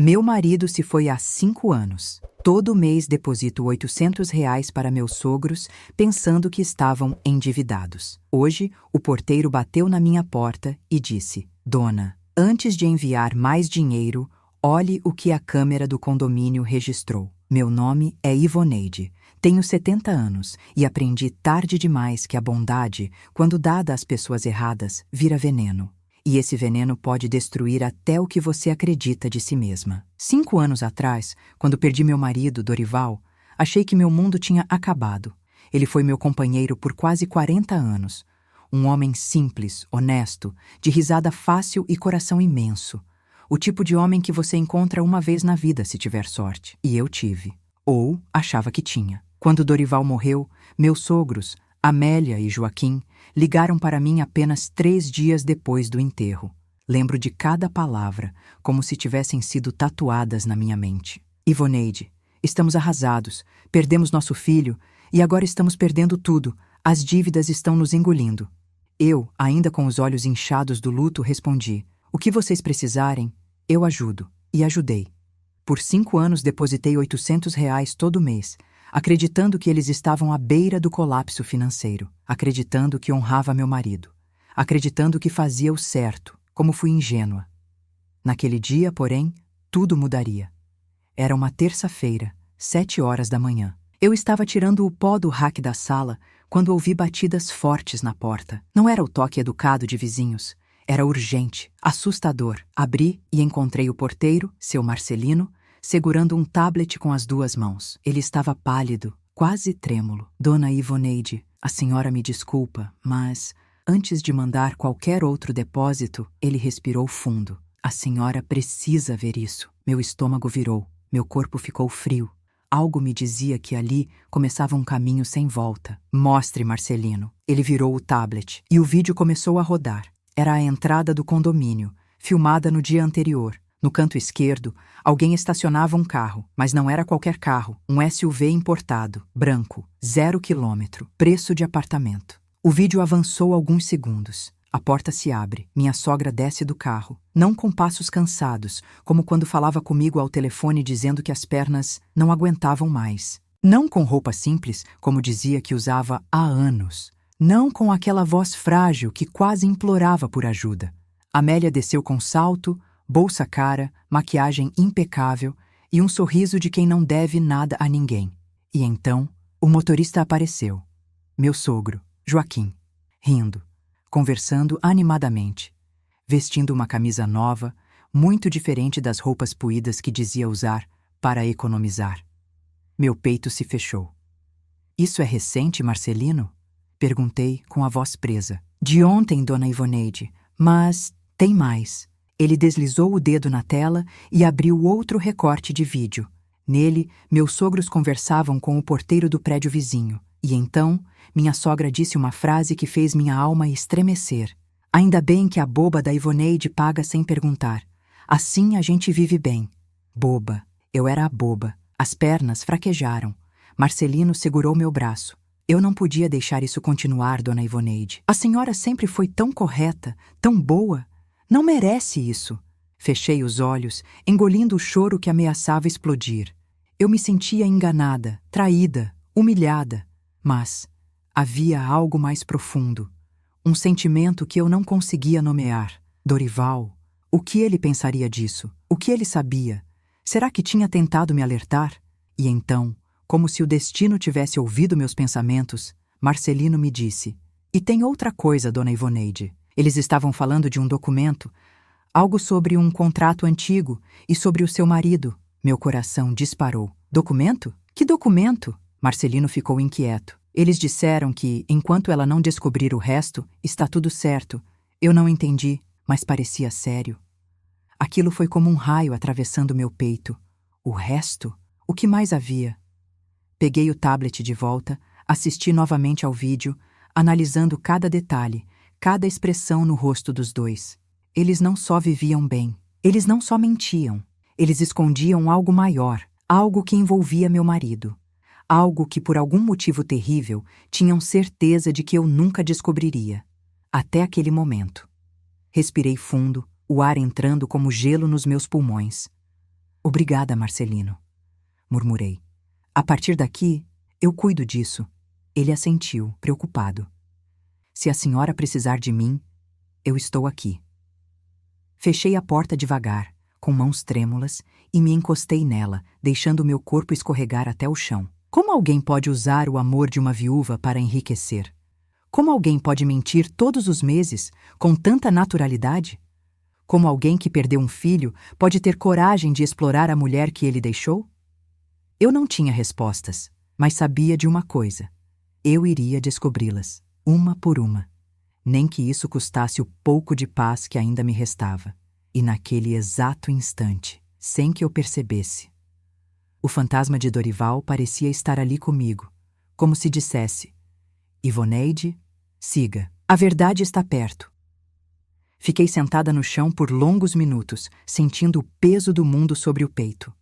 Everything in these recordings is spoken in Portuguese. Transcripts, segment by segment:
Meu marido se foi há 5 anos. Todo mês deposito R$ 800 para meus sogros, pensando que estavam endividados. Hoje, o porteiro bateu na minha porta e disse: Dona, antes de enviar mais dinheiro, olhe o que a câmera do condomínio registrou. Meu nome é Ivoneide. Tenho 70 anos e aprendi tarde demais que a bondade, quando dada às pessoas erradas, vira veneno. E esse veneno pode destruir até o que você acredita de si mesma. 5 anos atrás, quando perdi meu marido, Dorival, achei que meu mundo tinha acabado. Ele foi meu companheiro por quase 40 anos. Um homem simples, honesto, de risada fácil e coração imenso. O tipo de homem que você encontra uma vez na vida se tiver sorte. E eu tive. Ou achava que tinha. Quando Dorival morreu, meus sogros, Amélia e Joaquim, ligaram para mim apenas 3 dias depois do enterro. Lembro de cada palavra, como se tivessem sido tatuadas na minha mente. Ivoneide, estamos arrasados, perdemos nosso filho e agora estamos perdendo tudo. As dívidas estão nos engolindo. Eu, ainda com os olhos inchados do luto, respondi: o que vocês precisarem, eu ajudo. E ajudei. Por 5 anos depositei R$ 800 todo mês, acreditando que eles estavam à beira do colapso financeiro, acreditando que honrava meu marido, acreditando que fazia o certo, como fui ingênua. Naquele dia, porém, tudo mudaria. Era uma terça-feira, 7 horas da manhã. Eu estava tirando o pó do rack da sala quando ouvi batidas fortes na porta. Não era o toque educado de vizinhos. Era urgente, assustador. Abri e encontrei o porteiro, seu Marcelino, segurando um tablet com as 2 mãos. Ele estava pálido, quase trêmulo. Dona Ivoneide, a senhora me desculpa, mas antes de mandar qualquer outro depósito, ele respirou fundo. A senhora precisa ver isso. Meu estômago virou, meu corpo ficou frio. Algo me dizia que ali começava um caminho sem volta. Mostre, Marcelino. Ele virou o tablet e o vídeo começou a rodar. Era a entrada do condomínio, filmada no dia anterior. No canto esquerdo, alguém estacionava um carro, mas não era qualquer carro, um SUV importado, branco, 0 quilômetro, preço de apartamento. O vídeo avançou alguns segundos. A porta se abre, minha sogra desce do carro, não com passos cansados, como quando falava comigo ao telefone dizendo que as pernas não aguentavam mais. Não com roupa simples, como dizia que usava há anos. Não com aquela voz frágil que quase implorava por ajuda. Amélia desceu com salto, bolsa cara, maquiagem impecável e um sorriso de quem não deve nada a ninguém. E então, o motorista apareceu. Meu sogro, Joaquim, rindo, conversando animadamente, vestindo uma camisa nova, muito diferente das roupas puídas que dizia usar para economizar. Meu peito se fechou. Isso é recente, Marcelino? Perguntei com a voz presa. De ontem, Dona Ivoneide, mas tem mais. Ele deslizou o dedo na tela e abriu outro recorte de vídeo. Nele, meus sogros conversavam com o porteiro do prédio vizinho. E então, minha sogra disse uma frase que fez minha alma estremecer. Ainda bem que a boba da Ivoneide paga sem perguntar. Assim a gente vive bem. Boba. Eu era a boba. As pernas fraquejaram. Marcelino segurou meu braço. Eu não podia deixar isso continuar, Dona Ivoneide. A senhora sempre foi tão correta, tão boa. Não merece isso. Fechei os olhos, engolindo o choro que ameaçava explodir. Eu me sentia enganada, traída, humilhada. Mas havia algo mais profundo. Um sentimento que eu não conseguia nomear. Dorival. O que ele pensaria disso? O que ele sabia? Será que tinha tentado me alertar? E então, como se o destino tivesse ouvido meus pensamentos, Marcelino me disse: E tem outra coisa, Dona Ivoneide. Eles estavam falando de um documento, algo sobre um contrato antigo e sobre o seu marido. Meu coração disparou. Documento? Que documento? Marcelino ficou inquieto. Eles disseram que, enquanto ela não descobrir o resto, está tudo certo. Eu não entendi, mas parecia sério. Aquilo foi como um raio atravessando meu peito. O resto? O que mais havia? Peguei o tablet de volta, assisti novamente ao vídeo, analisando cada detalhe, cada expressão no rosto dos dois. Eles não só viviam bem, eles não só mentiam, eles escondiam algo maior, algo que envolvia meu marido. Algo que, por algum motivo terrível, tinham certeza de que eu nunca descobriria. Até aquele momento. Respirei fundo, o ar entrando como gelo nos meus pulmões. Obrigada, Marcelino, murmurei. A partir daqui, eu cuido disso. Ele assentiu, preocupado. Se a senhora precisar de mim, eu estou aqui. Fechei a porta devagar, com mãos trêmulas, e me encostei nela, deixando meu corpo escorregar até o chão. Como alguém pode usar o amor de uma viúva para enriquecer? Como alguém pode mentir todos os meses, com tanta naturalidade? Como alguém que perdeu um filho pode ter coragem de explorar a mulher que ele deixou? Eu não tinha respostas, mas sabia de uma coisa. Eu iria descobri-las, uma por uma. Nem que isso custasse o pouco de paz que ainda me restava. E naquele exato instante, sem que eu percebesse, o fantasma de Dorival parecia estar ali comigo, como se dissesse: Ivoneide, siga, a verdade está perto. Fiquei sentada no chão por longos minutos, sentindo o peso do mundo sobre o peito.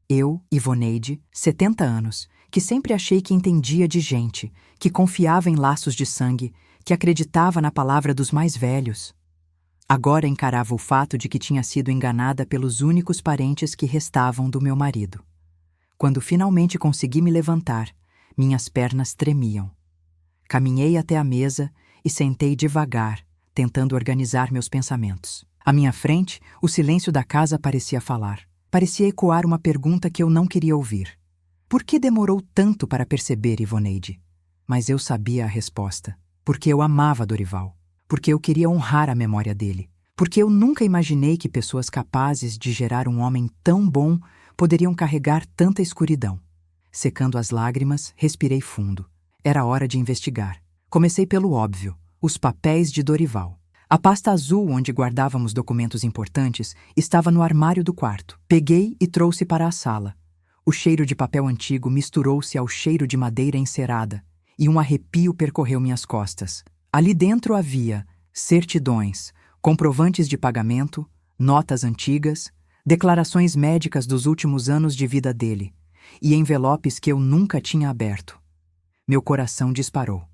Eu, Ivoneide, 70 anos, que sempre achei que entendia de gente, que confiava em laços de sangue, que acreditava na palavra dos mais velhos. Agora encarava o fato de que tinha sido enganada pelos únicos parentes que restavam do meu marido. Quando finalmente consegui me levantar, minhas pernas tremiam. Caminhei até a mesa e sentei devagar, tentando organizar meus pensamentos. À minha frente, o silêncio da casa parecia falar. Parecia ecoar uma pergunta que eu não queria ouvir. Por que demorou tanto para perceber, Ivoneide? Mas eu sabia a resposta. Porque eu amava Dorival. Porque eu queria honrar a memória dele. Porque eu nunca imaginei que pessoas capazes de gerar um homem tão bom poderiam carregar tanta escuridão. Secando as lágrimas, respirei fundo. Era hora de investigar. Comecei pelo óbvio, os papéis de Dorival. A pasta azul onde guardávamos documentos importantes estava no armário do quarto. Peguei e trouxe para a sala. O cheiro de papel antigo misturou-se ao cheiro de madeira encerada, e um arrepio percorreu minhas costas. Ali dentro havia certidões, comprovantes de pagamento, notas antigas, declarações médicas dos últimos anos de vida dele, e envelopes que eu nunca tinha aberto. Meu coração disparou.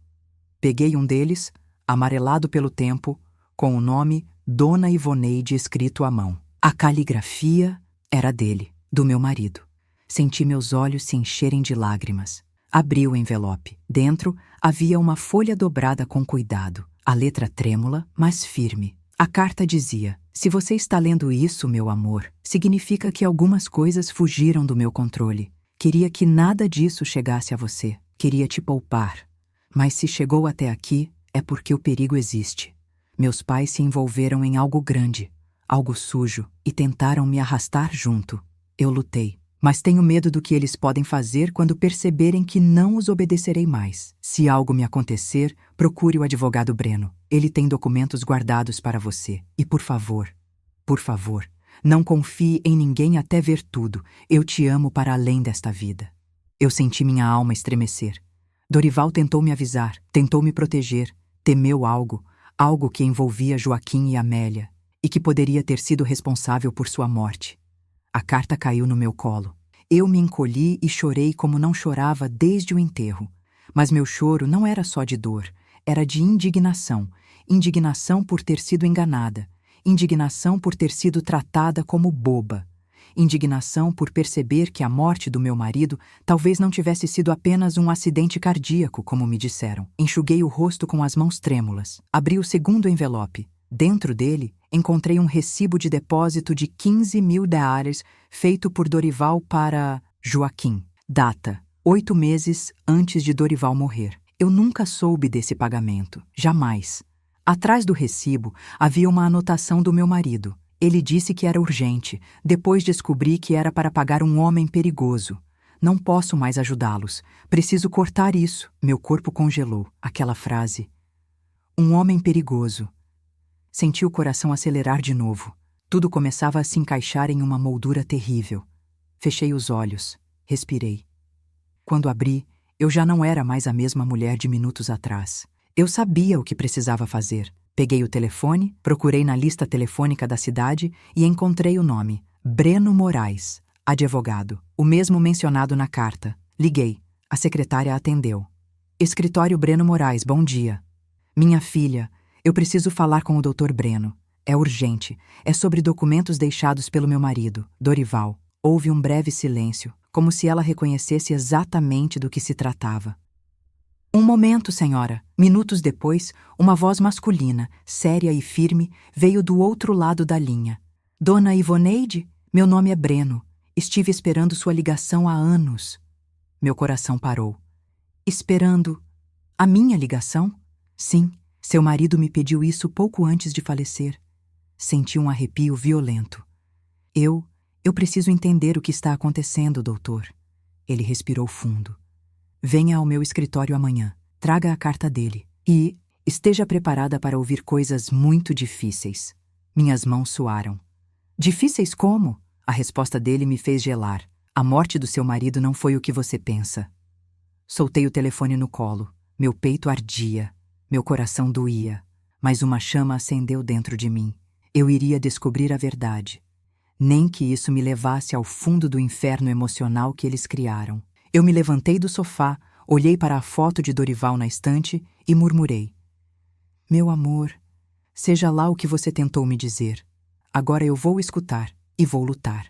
Peguei um deles, amarelado pelo tempo, com o nome Dona Ivoneide escrito à mão. A caligrafia era dele, do meu marido. Senti meus olhos se encherem de lágrimas. Abri o envelope. Dentro havia uma folha dobrada com cuidado, a letra trêmula, mas firme. A carta dizia: se você está lendo isso, meu amor, significa que algumas coisas fugiram do meu controle. Queria que nada disso chegasse a você. Queria te poupar. Mas se chegou até aqui, é porque o perigo existe. Meus pais se envolveram em algo grande, algo sujo, e tentaram me arrastar junto. Eu lutei. Mas tenho medo do que eles podem fazer quando perceberem que não os obedecerei mais. Se algo me acontecer, procure o advogado Breno. Ele tem documentos guardados para você. E por favor, não confie em ninguém até ver tudo. Eu te amo para além desta vida. Eu senti minha alma estremecer. Dorival tentou me avisar, tentou me proteger, temeu algo que envolvia Joaquim e Amélia, e que poderia ter sido responsável por sua morte. A carta caiu no meu colo. Eu me encolhi e chorei como não chorava desde o enterro. Mas meu choro não era só de dor, era de indignação. Indignação por ter sido enganada. Indignação por ter sido tratada como boba. Indignação por perceber que a morte do meu marido talvez não tivesse sido apenas um acidente cardíaco, como me disseram. Enxuguei o rosto com as mãos trêmulas. Abri o segundo envelope. Dentro dele, encontrei um recibo de depósito de 15 mil reais feito por Dorival para Joaquim. Data: 8 meses antes de Dorival morrer. Eu nunca soube desse pagamento. Jamais. Atrás do recibo havia uma anotação do meu marido. Ele disse que era urgente. Depois descobri que era para pagar um homem perigoso. Não posso mais ajudá-los. Preciso cortar isso. Meu corpo congelou. Aquela frase. Um homem perigoso. Senti o coração acelerar de novo. Tudo começava a se encaixar em uma moldura terrível. Fechei os olhos. Respirei. Quando abri, eu já não era mais a mesma mulher de minutos atrás. Eu sabia o que precisava fazer. Peguei o telefone, procurei na lista telefônica da cidade e encontrei o nome: Breno Moraes, advogado, o mesmo mencionado na carta. Liguei. A secretária atendeu. Escritório Breno Moraes, bom dia. Minha filha, eu preciso falar com o Dr. Breno. É urgente. É sobre documentos deixados pelo meu marido, Dorival. Houve um breve silêncio, como se ela reconhecesse exatamente do que se tratava. Um momento, senhora. Minutos depois, uma voz masculina, séria e firme, veio do outro lado da linha. Dona Ivoneide? Meu nome é Breno. Estive esperando sua ligação há anos. Meu coração parou. Esperando a minha ligação? Sim, seu marido me pediu isso pouco antes de falecer. Senti um arrepio violento. Eu preciso entender o que está acontecendo, doutor. Ele respirou fundo. Venha ao meu escritório amanhã. Traga a carta dele. E esteja preparada para ouvir coisas muito difíceis. Minhas mãos suaram. Difíceis como? A resposta dele me fez gelar. A morte do seu marido não foi o que você pensa. Soltei o telefone no colo. Meu peito ardia. Meu coração doía. Mas uma chama acendeu dentro de mim. Eu iria descobrir a verdade. Nem que isso me levasse ao fundo do inferno emocional que eles criaram. Eu me levantei do sofá, olhei para a foto de Dorival na estante e murmurei. Meu amor, seja lá o que você tentou me dizer. Agora eu vou escutar e vou lutar.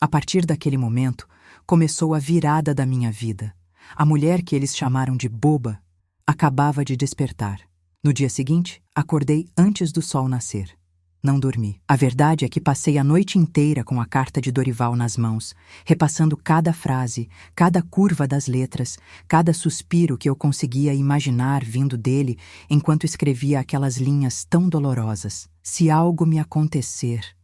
A partir daquele momento, começou a virada da minha vida. A mulher que eles chamaram de boba acabava de despertar. No dia seguinte, acordei antes do sol nascer. Não dormi. A verdade é que passei a noite inteira com a carta de Dorival nas mãos, repassando cada frase, cada curva das letras, cada suspiro que eu conseguia imaginar vindo dele enquanto escrevia aquelas linhas tão dolorosas. Se algo me acontecer...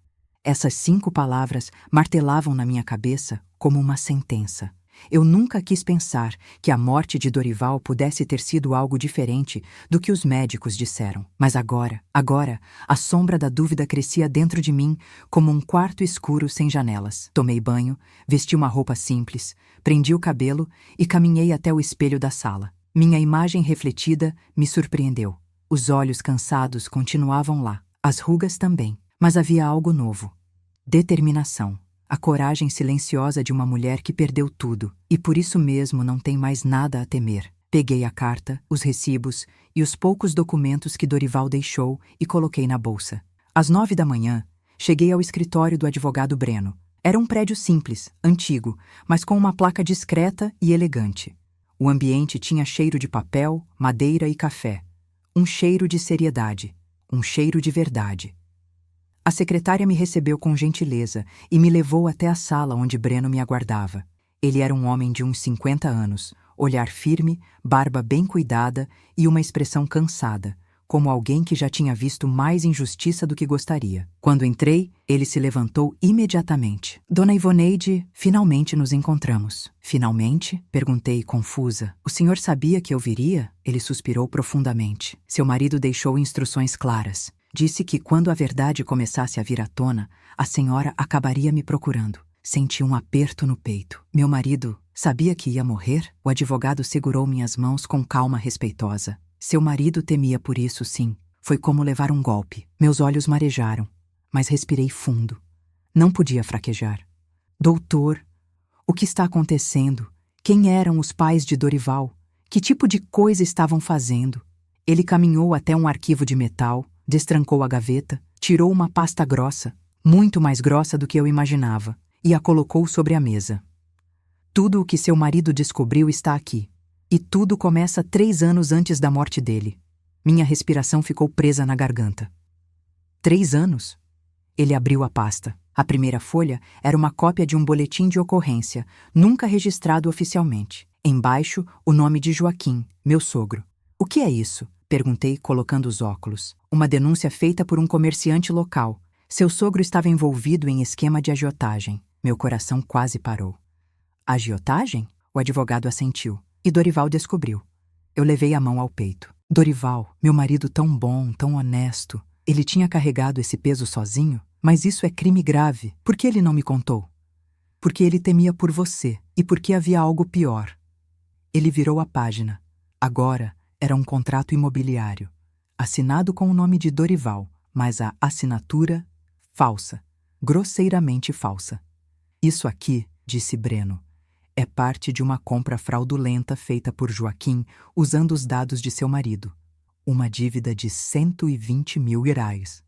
Essas 5 palavras martelavam na minha cabeça como uma sentença. Eu nunca quis pensar que a morte de Dorival pudesse ter sido algo diferente do que os médicos disseram. Mas agora, a sombra da dúvida crescia dentro de mim como um quarto escuro sem janelas. Tomei banho, vesti uma roupa simples, prendi o cabelo e caminhei até o espelho da sala. Minha imagem refletida me surpreendeu. Os olhos cansados continuavam lá, as rugas também. Mas havia algo novo. Determinação. A coragem silenciosa de uma mulher que perdeu tudo e por isso mesmo não tem mais nada a temer. Peguei a carta, os recibos e os poucos documentos que Dorival deixou e coloquei na bolsa. Às 9 da manhã, cheguei ao escritório do advogado Breno. Era um prédio simples, antigo, mas com uma placa discreta e elegante. O ambiente tinha cheiro de papel, madeira e café. Um cheiro de seriedade. Um cheiro de verdade. A secretária me recebeu com gentileza e me levou até a sala onde Breno me aguardava. Ele era um homem de uns 50 anos, olhar firme, barba bem cuidada e uma expressão cansada, como alguém que já tinha visto mais injustiça do que gostaria. Quando entrei, ele se levantou imediatamente. Dona Ivoneide, finalmente nos encontramos. Finalmente? Perguntei, confusa. O senhor sabia que eu viria? Ele suspirou profundamente. Seu marido deixou instruções claras. Disse que quando a verdade começasse a vir à tona, a senhora acabaria me procurando. Senti um aperto no peito. Meu marido sabia que ia morrer? O advogado segurou minhas mãos com calma respeitosa. Seu marido temia por isso, sim. Foi como levar um golpe. Meus olhos marejaram, mas respirei fundo. Não podia fraquejar. Doutor, o que está acontecendo? Quem eram os pais de Dorival? Que tipo de coisa estavam fazendo? Ele caminhou até um arquivo de metal, destrancou a gaveta, tirou uma pasta grossa, muito mais grossa do que eu imaginava, e a colocou sobre a mesa. Tudo o que seu marido descobriu está aqui. E tudo começa 3 anos antes da morte dele. Minha respiração ficou presa na garganta. 3 anos? Ele abriu a pasta. A primeira folha era uma cópia de um boletim de ocorrência, nunca registrado oficialmente. Embaixo, o nome de Joaquim, meu sogro. O que é isso? Perguntei, colocando os óculos. Uma denúncia feita por um comerciante local. Seu sogro estava envolvido em esquema de agiotagem. Meu coração quase parou. Agiotagem? O advogado assentiu. E Dorival descobriu. Eu levei a mão ao peito. Dorival, meu marido tão bom, tão honesto. Ele tinha carregado esse peso sozinho? Mas isso é crime grave. Por que ele não me contou? Porque ele temia por você e porque havia algo pior. Ele virou a página. Agora era um contrato imobiliário, assinado com o nome de Dorival, mas a assinatura falsa, grosseiramente falsa. Isso aqui, disse Breno, é parte de uma compra fraudulenta feita por Joaquim usando os dados de seu marido. Uma dívida de 120 mil reais.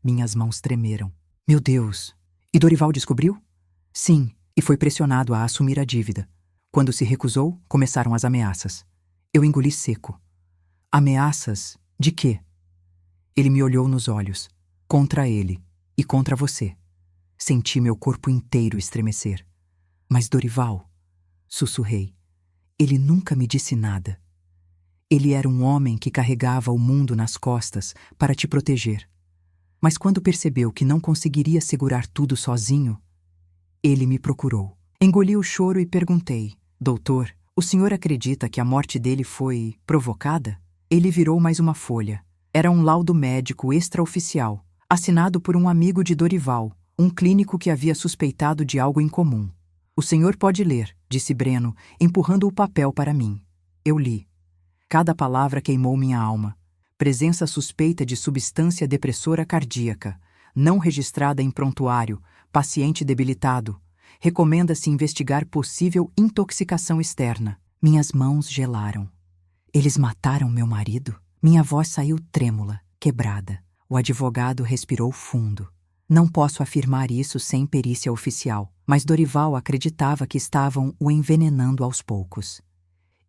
Minhas mãos tremeram. Meu Deus! E Dorival descobriu? Sim, e foi pressionado a assumir a dívida. Quando se recusou, começaram as ameaças. Eu engoli seco. Ameaças? De quê? Ele me olhou nos olhos. Contra ele e contra você. Senti meu corpo inteiro estremecer. Mas Dorival, sussurrei, ele nunca me disse nada. Ele era um homem que carregava o mundo nas costas para te proteger. Mas quando percebeu que não conseguiria segurar tudo sozinho, ele me procurou. Engoli o choro e perguntei: Doutor, o senhor acredita que a morte dele foi provocada? Ele virou mais uma folha. Era um laudo médico extraoficial, assinado por um amigo de Dorival, um clínico que havia suspeitado de algo incomum. O senhor pode ler, disse Breno, empurrando o papel para mim. Eu li. Cada palavra queimou minha alma. Presença suspeita de substância depressora cardíaca, não registrada em prontuário, paciente debilitado. Recomenda-se investigar possível intoxicação externa. Minhas mãos gelaram. Eles mataram meu marido? Minha voz saiu trêmula, quebrada. O advogado respirou fundo. Não posso afirmar isso sem perícia oficial, mas Dorival acreditava que estavam o envenenando aos poucos.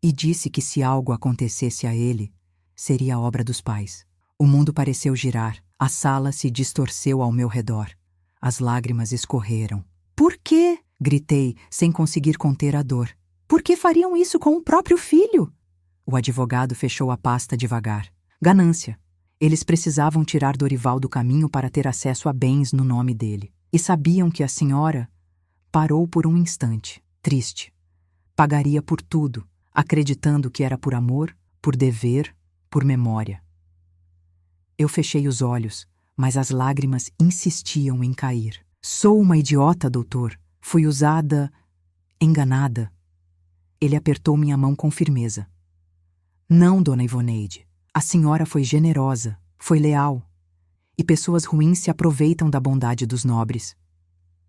E disse que se algo acontecesse a ele, seria obra dos pais. O mundo pareceu girar, a sala se distorceu ao meu redor. As lágrimas escorreram. Por quê? Gritei, sem conseguir conter a dor. Por que fariam isso com o próprio filho? O advogado fechou a pasta devagar. Ganância. Eles precisavam tirar Dorival do caminho para ter acesso a bens no nome dele. E sabiam que a senhora parou por um instante, triste. Pagaria por tudo, acreditando que era por amor, por dever, por memória. Eu fechei os olhos, mas as lágrimas insistiam em cair. Sou uma idiota, doutor. Fui usada, enganada. Ele apertou minha mão com firmeza. Não, dona Ivoneide. A senhora foi generosa, foi leal. E pessoas ruins se aproveitam da bondade dos nobres.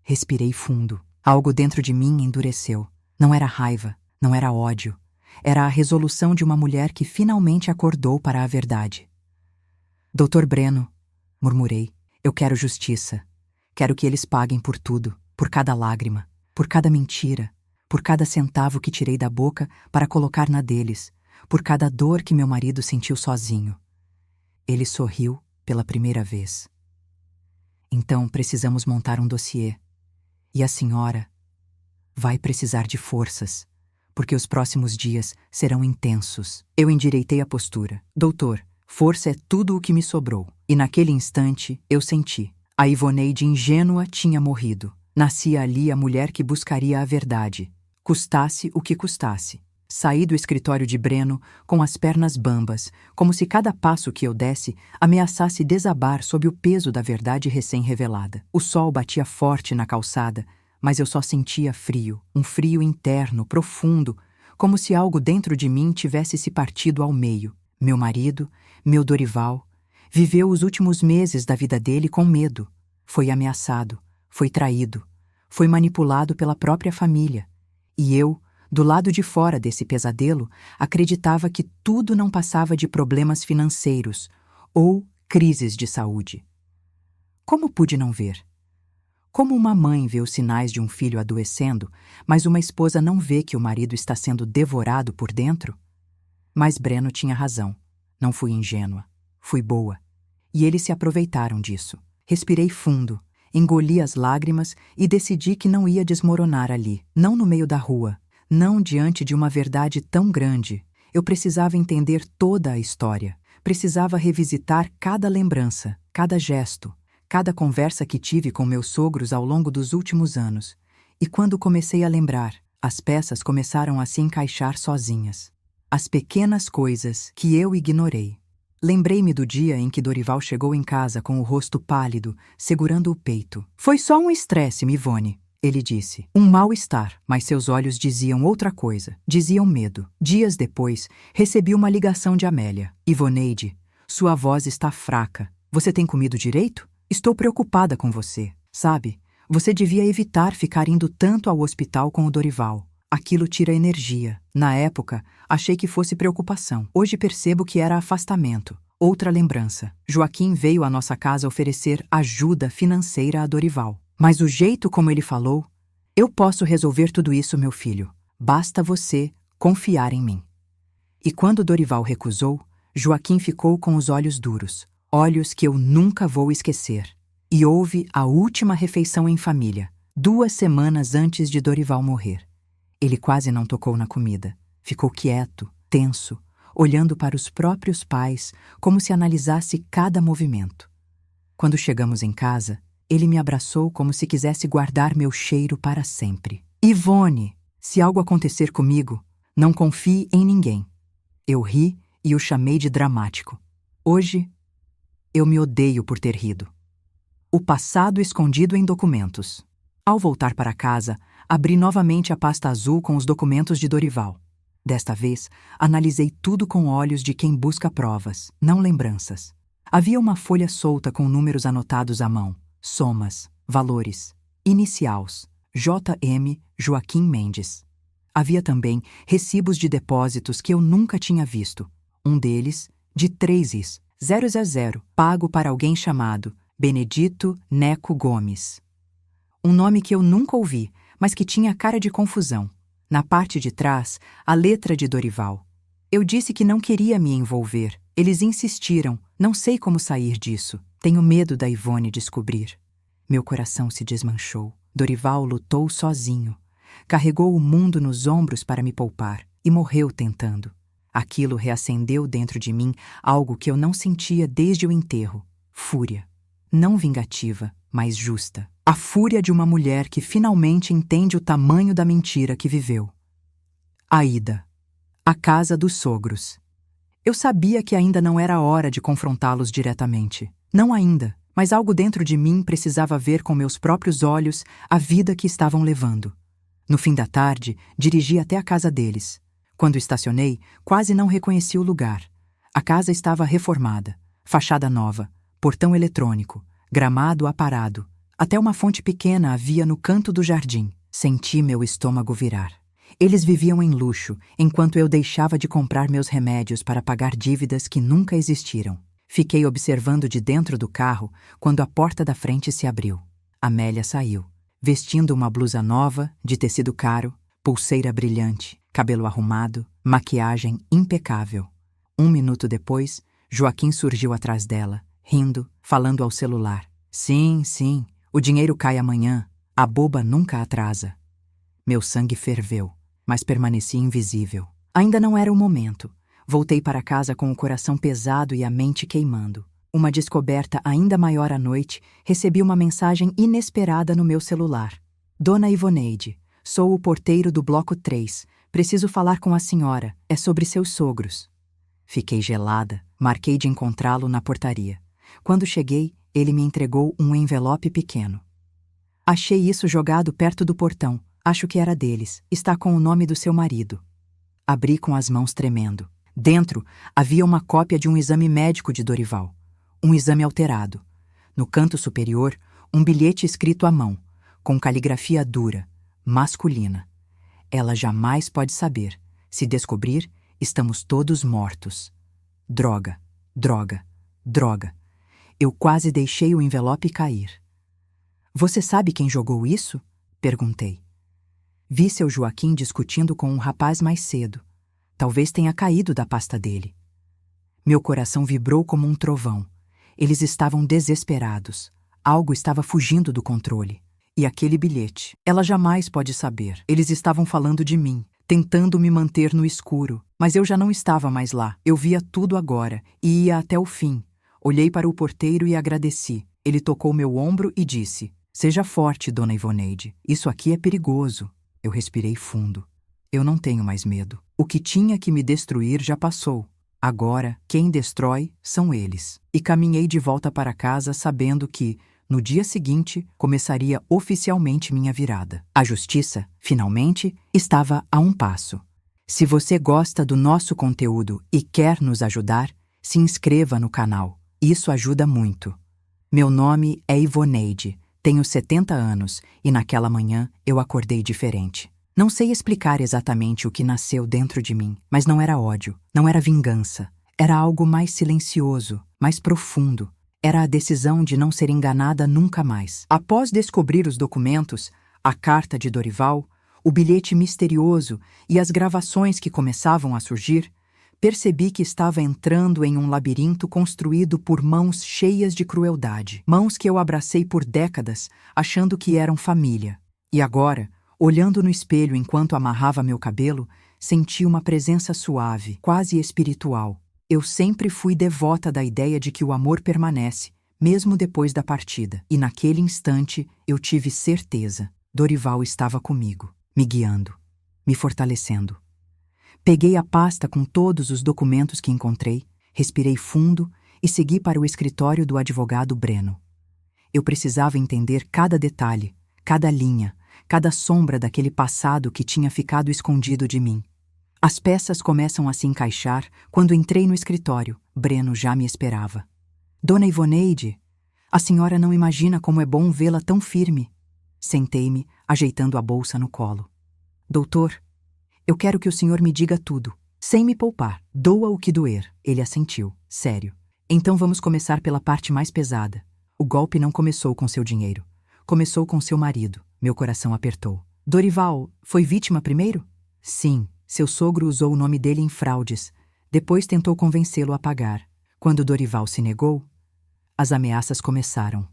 Respirei fundo. Algo dentro de mim endureceu. Não era raiva, não era ódio. Era a resolução de uma mulher que finalmente acordou para a verdade. Doutor Breno, murmurei, eu quero justiça. Quero que eles paguem por tudo, por cada lágrima, por cada mentira, por cada centavo que tirei da boca para colocar na deles, por cada dor que meu marido sentiu sozinho. Ele sorriu pela primeira vez. Então precisamos montar um dossiê. E a senhora vai precisar de forças, porque os próximos dias serão intensos. Eu endireitei a postura. Doutor, força é tudo o que me sobrou. E naquele instante eu senti. A Ivoneide ingênua tinha morrido. Nascia ali a mulher que buscaria a verdade, custasse o que custasse. Saí do escritório de Breno com as pernas bambas, como se cada passo que eu desse ameaçasse desabar sob o peso da verdade recém-revelada. O sol batia forte na calçada, mas eu só sentia frio, um frio interno, profundo, como se algo dentro de mim tivesse se partido ao meio. Meu marido, meu Dorival, viveu os últimos meses da vida dele com medo. Foi ameaçado, foi traído, foi manipulado pela própria família. E eu, do lado de fora desse pesadelo, acreditava que tudo não passava de problemas financeiros ou crises de saúde. Como pude não ver? Como uma mãe vê os sinais de um filho adoecendo, mas uma esposa não vê que o marido está sendo devorado por dentro? Mas Breno tinha razão. Não fui ingênua. Fui boa. E eles se aproveitaram disso. Respirei fundo, engoli as lágrimas e decidi que não ia desmoronar ali, não no meio da rua, não diante de uma verdade tão grande. Eu precisava entender toda a história. Precisava revisitar cada lembrança, cada gesto, cada conversa que tive com meus sogros ao longo dos últimos anos. E quando comecei a lembrar, as peças começaram a se encaixar sozinhas. As pequenas coisas que eu ignorei. Lembrei-me do dia em que Dorival chegou em casa com o rosto pálido, segurando o peito. Foi só um estresse, Ivone, ele disse. Um mal-estar, mas seus olhos diziam outra coisa. Diziam medo. Dias depois, recebi uma ligação de Amélia. Ivoneide, sua voz está fraca. Você tem comido direito? Estou preocupada com você. Sabe, você devia evitar ficar indo tanto ao hospital com o Dorival. Aquilo tira energia. Na época, achei que fosse preocupação. Hoje percebo que era afastamento. Outra lembrança. Joaquim veio à nossa casa oferecer ajuda financeira a Dorival. Mas o jeito como ele falou, Eu posso resolver tudo isso, meu filho. Basta você confiar em mim. E quando Dorival recusou, Joaquim ficou com os olhos duros, olhos que eu nunca vou esquecer. E houve a última refeição em família, 2 semanas antes de Dorival morrer. Ele quase não tocou na comida. Ficou quieto, tenso, olhando para os próprios pais, como se analisasse cada movimento. Quando chegamos em casa, ele me abraçou como se quisesse guardar meu cheiro para sempre. Ivone, se algo acontecer comigo, não confie em ninguém. Eu ri e o chamei de dramático. Hoje, eu me odeio por ter rido. O passado escondido em documentos. Ao voltar para casa, abri novamente a pasta azul com os documentos de Dorival. Desta vez, analisei tudo com olhos de quem busca provas, não lembranças. Havia uma folha solta com números anotados à mão, somas, valores, iniciais, J.M. Joaquim Mendes. Havia também recibos de depósitos que eu nunca tinha visto. Um deles, de 3.000, pago para alguém chamado Benedito Neco Gomes. Um nome que eu nunca ouvi, mas que tinha cara de confusão. Na parte de trás, a letra de Dorival. Eu disse que não queria me envolver. Eles insistiram. Não sei como sair disso. Tenho medo da Ivone descobrir. Meu coração se desmanchou. Dorival lutou sozinho. Carregou o mundo nos ombros para me poupar e morreu tentando. Aquilo reacendeu dentro de mim algo que eu não sentia desde o enterro. Fúria. Não vingativa, mas justa. A fúria de uma mulher que finalmente entende o tamanho da mentira que viveu. Aida. A casa dos sogros. Eu sabia que ainda não era hora de confrontá-los diretamente. Não ainda, mas algo dentro de mim precisava ver com meus próprios olhos a vida que estavam levando. No fim da tarde, dirigi até a casa deles. Quando estacionei, quase não reconheci o lugar. A casa estava reformada, fachada nova, portão eletrônico, gramado aparado. Até uma fonte pequena havia no canto do jardim. Senti meu estômago virar. Eles viviam em luxo, enquanto eu deixava de comprar meus remédios para pagar dívidas que nunca existiram. Fiquei observando de dentro do carro quando a porta da frente se abriu. Amélia saiu, vestindo uma blusa nova, de tecido caro, pulseira brilhante, cabelo arrumado, maquiagem impecável. 1 minuto depois, Joaquim surgiu atrás dela, rindo, falando ao celular. Sim, o dinheiro cai amanhã. A boba nunca atrasa. Meu sangue ferveu, mas permaneci invisível. Ainda não era o momento. Voltei para casa com o coração pesado e a mente queimando. Uma descoberta ainda maior à noite, recebi uma mensagem inesperada no meu celular. Dona Ivoneide, sou o porteiro do bloco 3. Preciso falar com a senhora. É sobre seus sogros. Fiquei gelada. Marquei de encontrá-lo na portaria. Quando cheguei, ele me entregou um envelope pequeno. Achei isso jogado perto do portão. Acho que era deles. Está com o nome do seu marido. Abri com as mãos tremendo. Dentro, havia uma cópia de um exame médico de Dorival. Um exame alterado. No canto superior, um bilhete escrito à mão, com caligrafia dura, masculina. Ela jamais pode saber. Se descobrir, estamos todos mortos. Droga, droga, droga. Eu quase deixei o envelope cair. Você sabe quem jogou isso? Perguntei. Vi seu Joaquim discutindo com um rapaz mais cedo. Talvez tenha caído da pasta dele. Meu coração vibrou como um trovão. Eles estavam desesperados. Algo estava fugindo do controle. E aquele bilhete? Ela jamais pode saber. Eles estavam falando de mim, tentando me manter no escuro. Mas eu já não estava mais lá. Eu via tudo agora e ia até o fim. Olhei para o porteiro e agradeci. Ele tocou meu ombro e disse: Seja forte, dona Ivoneide. Isso aqui é perigoso. Eu respirei fundo. Eu não tenho mais medo. O que tinha que me destruir já passou. Agora, quem destrói são eles. E caminhei de volta para casa sabendo que, no dia seguinte, começaria oficialmente minha virada. A justiça, finalmente, estava a um passo. Se você gosta do nosso conteúdo e quer nos ajudar, se inscreva no canal. Isso ajuda muito. Meu nome é Ivoneide, tenho 70 anos e naquela manhã eu acordei diferente. Não sei explicar exatamente o que nasceu dentro de mim, mas não era ódio, não era vingança. Era algo mais silencioso, mais profundo. Era a decisão de não ser enganada nunca mais. Após descobrir os documentos, a carta de Dorival, o bilhete misterioso e as gravações que começavam a surgir, percebi que estava entrando em um labirinto construído por mãos cheias de crueldade. Mãos que eu abracei por décadas, achando que eram família. E agora, olhando no espelho enquanto amarrava meu cabelo, senti uma presença suave, quase espiritual. Eu sempre fui devota da ideia de que o amor permanece, mesmo depois da partida. E naquele instante, eu tive certeza. Dorival estava comigo, me guiando, me fortalecendo. Peguei a pasta com todos os documentos que encontrei, respirei fundo e segui para o escritório do advogado Breno. Eu precisava entender cada detalhe, cada linha, cada sombra daquele passado que tinha ficado escondido de mim. As peças começam a se encaixar quando entrei no escritório. Breno já me esperava. Dona Ivoneide, a senhora não imagina como é bom vê-la tão firme. Sentei-me, ajeitando a bolsa no colo. Doutor, eu quero que o senhor me diga tudo, sem me poupar. Doa o que doer. Ele assentiu, sério. Então vamos começar pela parte mais pesada. O golpe não começou com seu dinheiro. Começou com seu marido. Meu coração apertou. Dorival foi vítima primeiro? Sim, seu sogro usou o nome dele em fraudes. Depois tentou convencê-lo a pagar. Quando Dorival se negou, as ameaças começaram.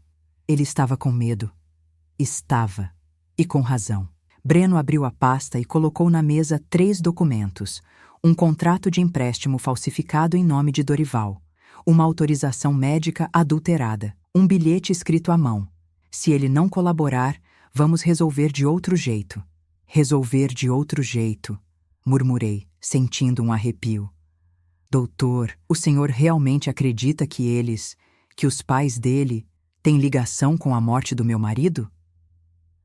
Ele estava com medo. Estava. E com razão. Breno abriu a pasta e colocou na mesa 3 documentos. Um contrato de empréstimo falsificado em nome de Dorival. Uma autorização médica adulterada. Um bilhete escrito à mão. Se ele não colaborar, vamos resolver de outro jeito. Resolver de outro jeito, murmurei, sentindo um arrepio. Doutor, o senhor realmente acredita que os pais dele, têm ligação com a morte do meu marido?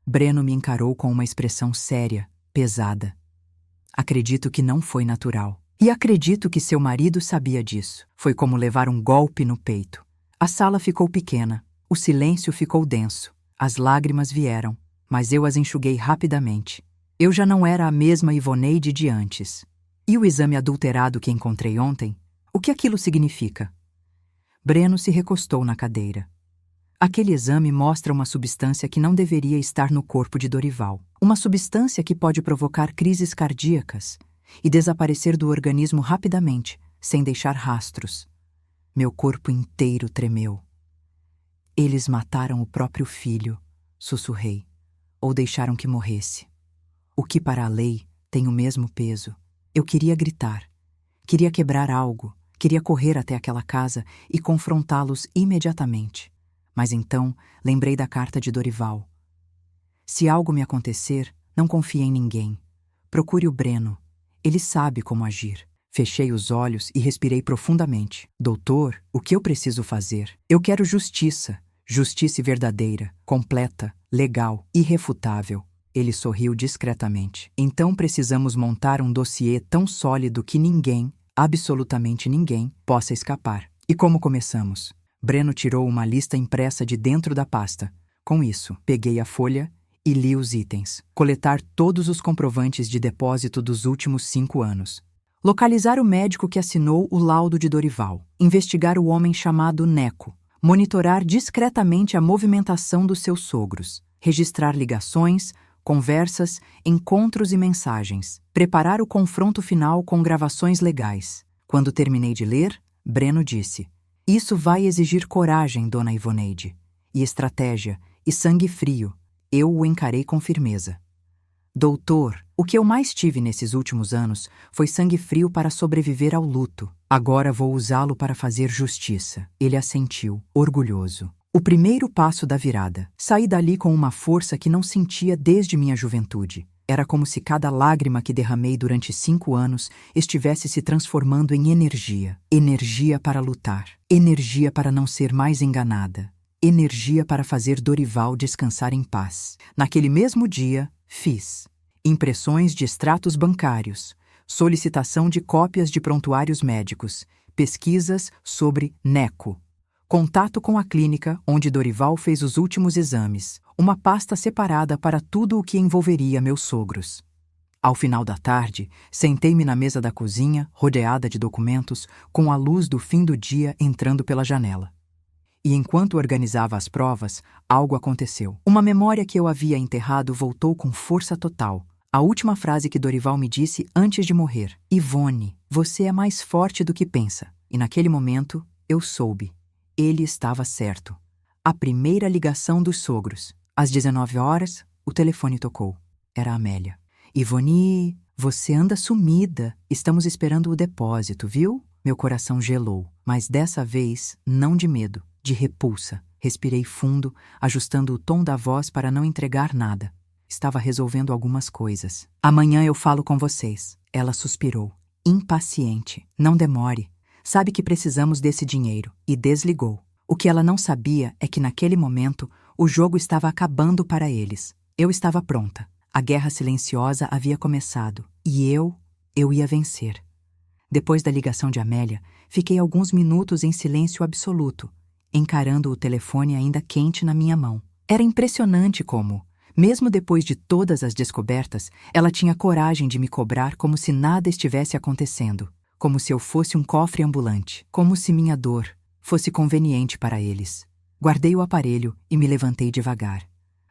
Breno me encarou com uma expressão séria, pesada. Acredito que não foi natural. E acredito que seu marido sabia disso. Foi como levar um golpe no peito. A sala ficou pequena. O silêncio ficou denso. As lágrimas vieram, mas eu as enxuguei rapidamente. Eu já não era a mesma Ivoneide de antes. E o exame adulterado que encontrei ontem? O que aquilo significa? Breno se recostou na cadeira. Aquele exame mostra uma substância que não deveria estar no corpo de Dorival. Uma substância que pode provocar crises cardíacas e desaparecer do organismo rapidamente, sem deixar rastros. Meu corpo inteiro tremeu. Eles mataram o próprio filho, sussurrei, ou deixaram que morresse. O que para a lei tem o mesmo peso. Eu queria gritar, queria quebrar algo, queria correr até aquela casa e confrontá-los imediatamente. Mas então lembrei da carta de Dorival. Se algo me acontecer, não confie em ninguém. Procure o Breno. Ele sabe como agir. Fechei os olhos e respirei profundamente. Doutor, o que eu preciso fazer? Eu quero justiça. Justiça verdadeira, completa, legal, irrefutável. Ele sorriu discretamente. Então precisamos montar um dossiê tão sólido que ninguém, absolutamente ninguém, possa escapar. E como começamos? Breno tirou uma lista impressa de dentro da pasta. Com isso, peguei a folha e li os itens. Coletar todos os comprovantes de depósito dos últimos 5 anos. Localizar o médico que assinou o laudo de Dorival. Investigar o homem chamado Neco. Monitorar discretamente a movimentação dos seus sogros. Registrar ligações, conversas, encontros e mensagens. Preparar o confronto final com gravações legais. Quando terminei de ler, Breno disse: Isso vai exigir coragem, Dona Ivoneide, e estratégia, e sangue frio. Eu o encarei com firmeza. Doutor, o que eu mais tive nesses últimos anos foi sangue frio para sobreviver ao luto. Agora vou usá-lo para fazer justiça. Ele assentiu, orgulhoso. O primeiro passo da virada. Saí dali com uma força que não sentia desde minha juventude. Era como se cada lágrima que derramei durante 5 anos estivesse se transformando em energia. Energia para lutar. Energia para não ser mais enganada. Energia para fazer Dorival descansar em paz. Naquele mesmo dia, fiz impressões de extratos bancários, solicitação de cópias de prontuários médicos, pesquisas sobre Neco, contato com a clínica onde Dorival fez os últimos exames, uma pasta separada para tudo o que envolveria meus sogros. Ao final da tarde, sentei-me na mesa da cozinha, rodeada de documentos, com a luz do fim do dia entrando pela janela. E enquanto organizava as provas, algo aconteceu. Uma memória que eu havia enterrado voltou com força total. A última frase que Dorival me disse antes de morrer: Ivone, você é mais forte do que pensa. E naquele momento, eu soube. Ele estava certo. A primeira ligação dos sogros. Às 19 horas, o telefone tocou. Era a Amélia. Ivone, você anda sumida. Estamos esperando o depósito, viu? Meu coração gelou, mas dessa vez não de medo, de repulsa. Respirei fundo, ajustando o tom da voz para não entregar nada. Estava resolvendo algumas coisas. Amanhã eu falo com vocês. Ela suspirou, impaciente. Não demore. Sabe que precisamos desse dinheiro. E desligou. O que ela não sabia é que naquele momento o jogo estava acabando para eles. Eu estava pronta. A guerra silenciosa havia começado. E eu ia vencer. Depois da ligação de Amélia, fiquei alguns minutos em silêncio absoluto, encarando o telefone ainda quente na minha mão. Era impressionante como, mesmo depois de todas as descobertas, ela tinha coragem de me cobrar como se nada estivesse acontecendo, como se eu fosse um cofre ambulante, como se minha dor fosse conveniente para eles. Guardei o aparelho e me levantei devagar.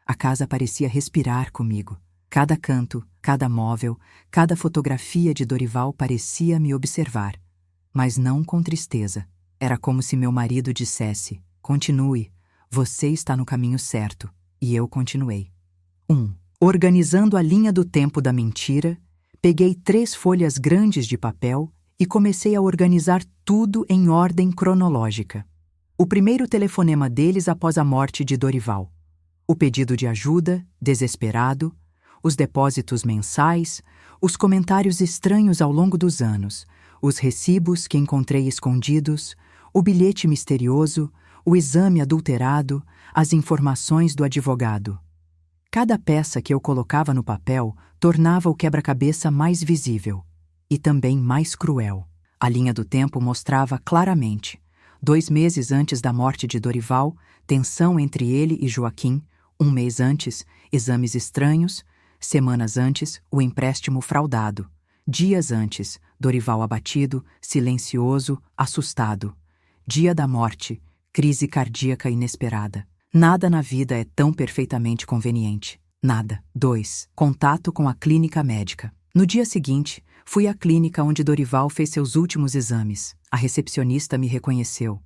A casa parecia respirar comigo. Cada canto, cada móvel, cada fotografia de Dorival parecia me observar. Mas não com tristeza. Era como se meu marido dissesse: continue, você está no caminho certo. E eu continuei. 1. Organizando a linha do tempo da mentira, peguei 3 folhas grandes de papel e comecei a organizar tudo em ordem cronológica. O primeiro telefonema deles após a morte de Dorival. O pedido de ajuda, desesperado, os depósitos mensais, os comentários estranhos ao longo dos anos, os recibos que encontrei escondidos, o bilhete misterioso, o exame adulterado, as informações do advogado. Cada peça que eu colocava no papel tornava o quebra-cabeça mais visível e também mais cruel. A linha do tempo mostrava claramente: 2 meses antes da morte de Dorival, tensão entre ele e Joaquim; 1 mês antes, exames estranhos; semanas antes, o empréstimo fraudado; dias antes, Dorival abatido, silencioso, assustado; dia da morte, crise cardíaca inesperada. Nada na vida é tão perfeitamente conveniente. Nada. 2. Contato com a clínica médica. No dia seguinte, fui à clínica onde Dorival fez seus últimos exames. A recepcionista me reconheceu.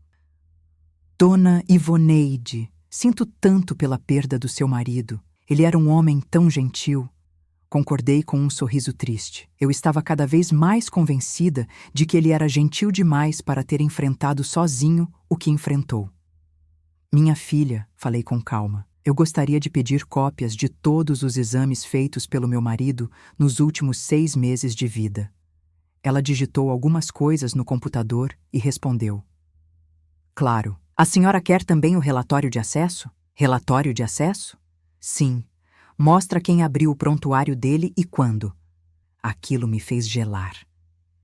Dona Ivoneide, sinto tanto pela perda do seu marido. Ele era um homem tão gentil. Concordei com um sorriso triste. Eu estava cada vez mais convencida de que ele era gentil demais para ter enfrentado sozinho o que enfrentou. Minha filha, falei com calma, eu gostaria de pedir cópias de todos os exames feitos pelo meu marido nos últimos 6 meses de vida. Ela digitou algumas coisas no computador e respondeu. Claro. A senhora quer também o relatório de acesso? Relatório de acesso? Sim. Mostra quem abriu o prontuário dele e quando. Aquilo me fez gelar.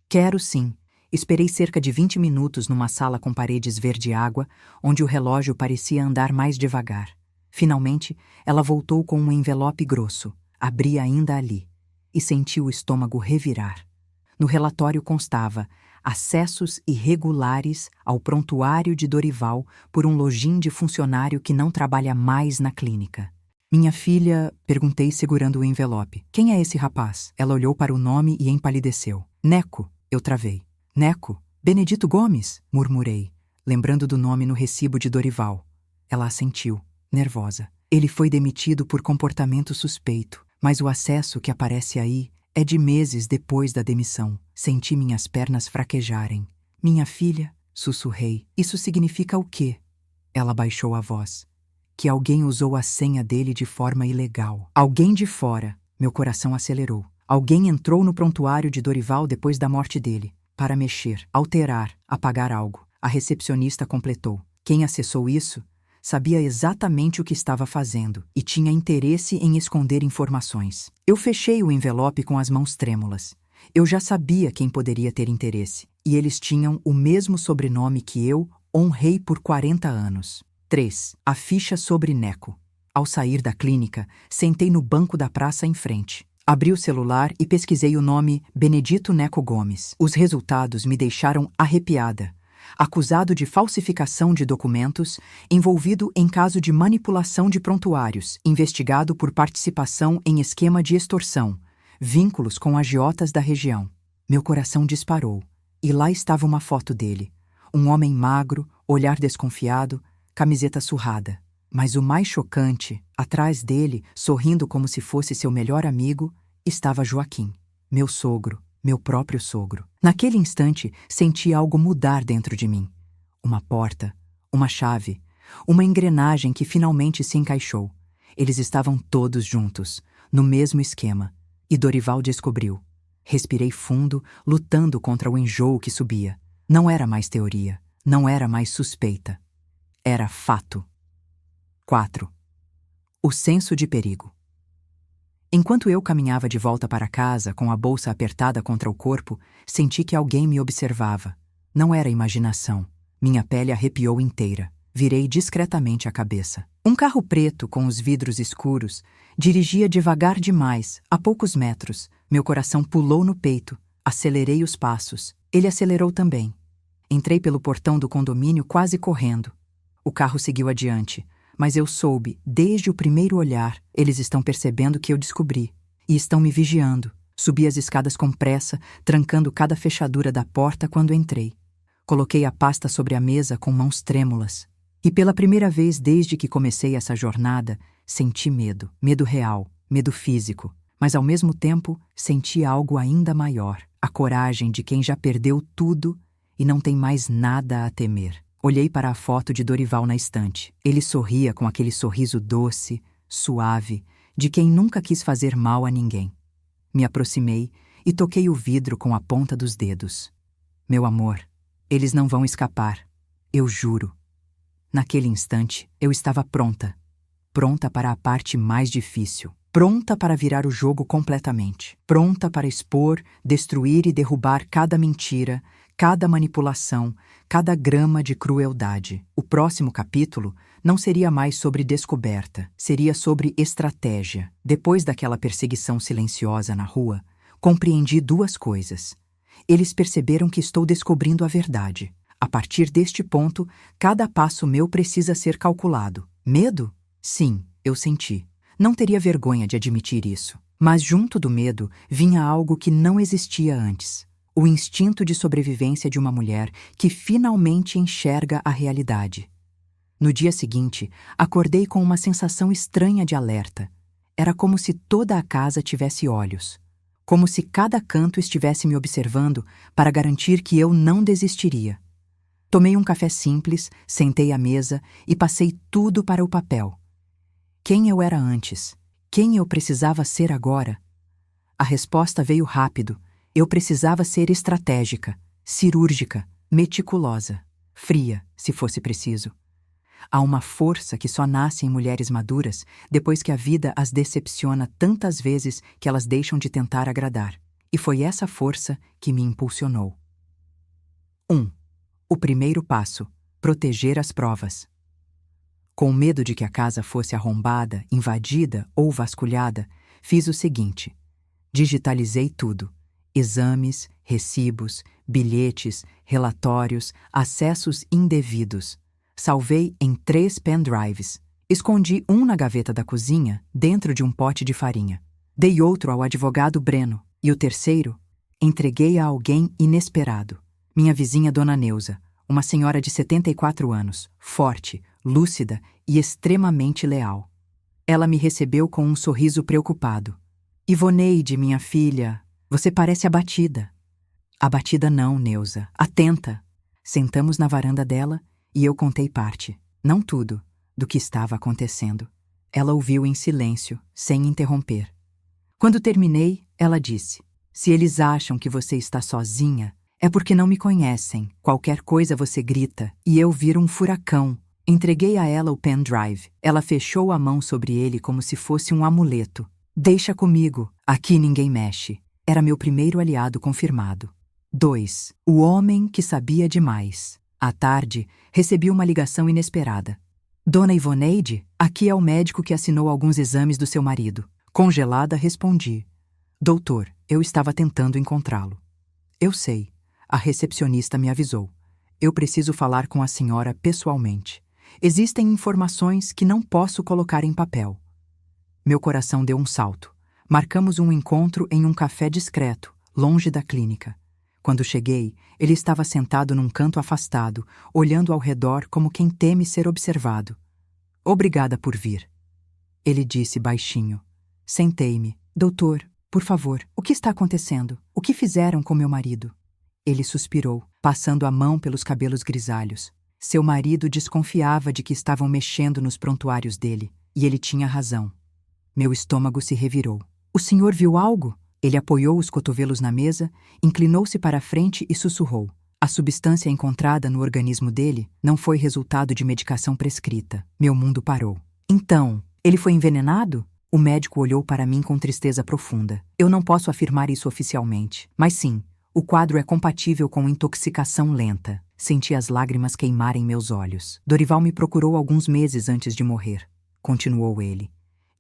Quero sim. Esperei cerca de 20 minutos numa sala com paredes verde-água, onde o relógio parecia andar mais devagar. Finalmente, ela voltou com um envelope grosso. Abri ainda ali. E senti o estômago revirar. No relatório constava acessos irregulares ao prontuário de Dorival por um login de funcionário que não trabalha mais na clínica. Minha filha, perguntei segurando o envelope. Quem é esse rapaz? Ela olhou para o nome e empalideceu. Neco, eu travei. Neco? Benedito Gomes? Murmurei, lembrando do nome no recibo de Dorival. Ela assentiu, nervosa. Ele foi demitido por comportamento suspeito, mas o acesso que aparece aí é de meses depois da demissão. Senti minhas pernas fraquejarem. Minha filha, sussurrei. Isso significa o quê? Ela baixou a voz. Que alguém usou a senha dele de forma ilegal. Alguém de fora. Meu coração acelerou. Alguém entrou no prontuário de Dorival depois da morte dele, para mexer, alterar, apagar algo. A recepcionista completou. Quem acessou isso sabia exatamente o que estava fazendo e tinha interesse em esconder informações. Eu fechei o envelope com as mãos trêmulas. Eu já sabia quem poderia ter interesse, e eles tinham o mesmo sobrenome que eu honrei por 40 anos. 3. A ficha sobre Neco. Ao sair da clínica, sentei no banco da praça em frente. Abri o celular e pesquisei o nome Benedito Neco Gomes. Os resultados me deixaram arrepiada. acusado de falsificação de documentos, envolvido em caso de manipulação de prontuários, investigado por participação em esquema de extorsão, vínculos com agiotas da região. Meu coração disparou, e lá estava uma foto dele. Um homem magro, olhar desconfiado, camiseta surrada. Mas o mais chocante, atrás dele, sorrindo como se fosse seu melhor amigo, estava Joaquim, meu sogro, meu próprio sogro. Naquele instante, senti algo mudar dentro de mim. Uma porta, uma chave, uma engrenagem que finalmente se encaixou. Eles estavam todos juntos, no mesmo esquema, e Dorival descobriu. Respirei fundo, lutando contra o enjoo que subia. Não era mais teoria, não era mais suspeita. Era fato. 4. O senso de perigo. Enquanto eu caminhava de volta para casa com a bolsa apertada contra o corpo, senti que alguém me observava. Não era imaginação. Minha pele arrepiou inteira. Virei discretamente a cabeça. Um carro preto com os vidros escuros dirigia devagar demais, a poucos metros. Meu coração pulou no peito. Acelerei os passos. Ele acelerou também. Entrei pelo portão do condomínio quase correndo. O carro seguiu adiante. Mas eu soube, desde o primeiro olhar, eles estão percebendo que eu descobri. E estão me vigiando. Subi as escadas com pressa, trancando cada fechadura da porta quando entrei. Coloquei a pasta sobre a mesa com mãos trêmulas. E pela primeira vez desde que comecei essa jornada, senti medo. Medo real, medo físico. Mas ao mesmo tempo, senti algo ainda maior. A coragem de quem já perdeu tudo e não tem mais nada a temer. Olhei para a foto de Dorival na estante. Ele sorria com aquele sorriso doce, suave, de quem nunca quis fazer mal a ninguém. Me aproximei e toquei o vidro com a ponta dos dedos. Meu amor, eles não vão escapar. Eu juro. Naquele instante, eu estava pronta. Pronta para a parte mais difícil. Pronta para virar o jogo completamente. Pronta para expor, destruir e derrubar cada mentira, cada manipulação, cada grama de crueldade. O próximo capítulo não seria mais sobre descoberta, seria sobre estratégia. Depois daquela perseguição silenciosa na rua, compreendi duas coisas. Eles perceberam que estou descobrindo a verdade. A partir deste ponto, cada passo meu precisa ser calculado. Medo? Sim, eu senti. Não teria vergonha de admitir isso. Mas junto do medo vinha algo que não existia antes. O instinto de sobrevivência de uma mulher que finalmente enxerga a realidade. No dia seguinte, acordei com uma sensação estranha de alerta. Era como se toda a casa tivesse olhos. Como se cada canto estivesse me observando para garantir que eu não desistiria. Tomei um café simples, sentei à mesa e passei tudo para o papel. Quem eu era antes? Quem eu precisava ser agora? A resposta veio rápido. Eu precisava ser estratégica, cirúrgica, meticulosa, fria, se fosse preciso. Há uma força que só nasce em mulheres maduras depois que a vida as decepciona tantas vezes que elas deixam de tentar agradar. E foi essa força que me impulsionou. 1. O primeiro passo: proteger as provas. Com medo de que a casa fosse arrombada, invadida ou vasculhada, fiz o seguinte: digitalizei tudo. Exames, recibos, bilhetes, relatórios, acessos indevidos. Salvei em 3 pendrives. Escondi um na gaveta da cozinha, dentro de um pote de farinha. Dei outro ao advogado Breno. E o terceiro, entreguei a alguém inesperado. Minha vizinha Dona Neuza, uma senhora de 74 anos, forte, lúcida e extremamente leal. Ela me recebeu com um sorriso preocupado. Ivoneide, minha filha, você parece abatida. Abatida não, Neuza. Atenta. Sentamos na varanda dela e eu contei parte, não tudo, do que estava acontecendo. Ela ouviu em silêncio, sem interromper. Quando terminei, ela disse: se eles acham que você está sozinha, é porque não me conhecem. Qualquer coisa você grita e eu viro um furacão. Entreguei a ela o pendrive. Ela fechou a mão sobre ele como se fosse um amuleto. Deixa comigo. Aqui ninguém mexe. Era meu primeiro aliado confirmado. 2. O homem que sabia demais. À tarde, recebi uma ligação inesperada. Dona Ivoneide, aqui é o médico que assinou alguns exames do seu marido. Congelada, respondi: doutor, eu estava tentando encontrá-lo. Eu sei. A recepcionista me avisou. Eu preciso falar com a senhora pessoalmente. Existem informações que não posso colocar em papel. Meu coração deu um salto. Marcamos um encontro em um café discreto, longe da clínica. Quando cheguei, ele estava sentado num canto afastado, olhando ao redor como quem teme ser observado. Obrigada por vir. Ele disse baixinho. Sentei-me. Doutor, por favor, o que está acontecendo? O que fizeram com meu marido? Ele suspirou, passando a mão pelos cabelos grisalhos. Seu marido desconfiava de que estavam mexendo nos prontuários dele, e ele tinha razão. Meu estômago se revirou. O senhor viu algo? Ele apoiou os cotovelos na mesa, inclinou-se para a frente e sussurrou. A substância encontrada no organismo dele não foi resultado de medicação prescrita. Meu mundo parou. Então, ele foi envenenado? O médico olhou para mim com tristeza profunda. Eu não posso afirmar isso oficialmente, mas sim, o quadro é compatível com intoxicação lenta. Senti as lágrimas queimarem meus olhos. Dorival me procurou alguns meses antes de morrer, continuou ele.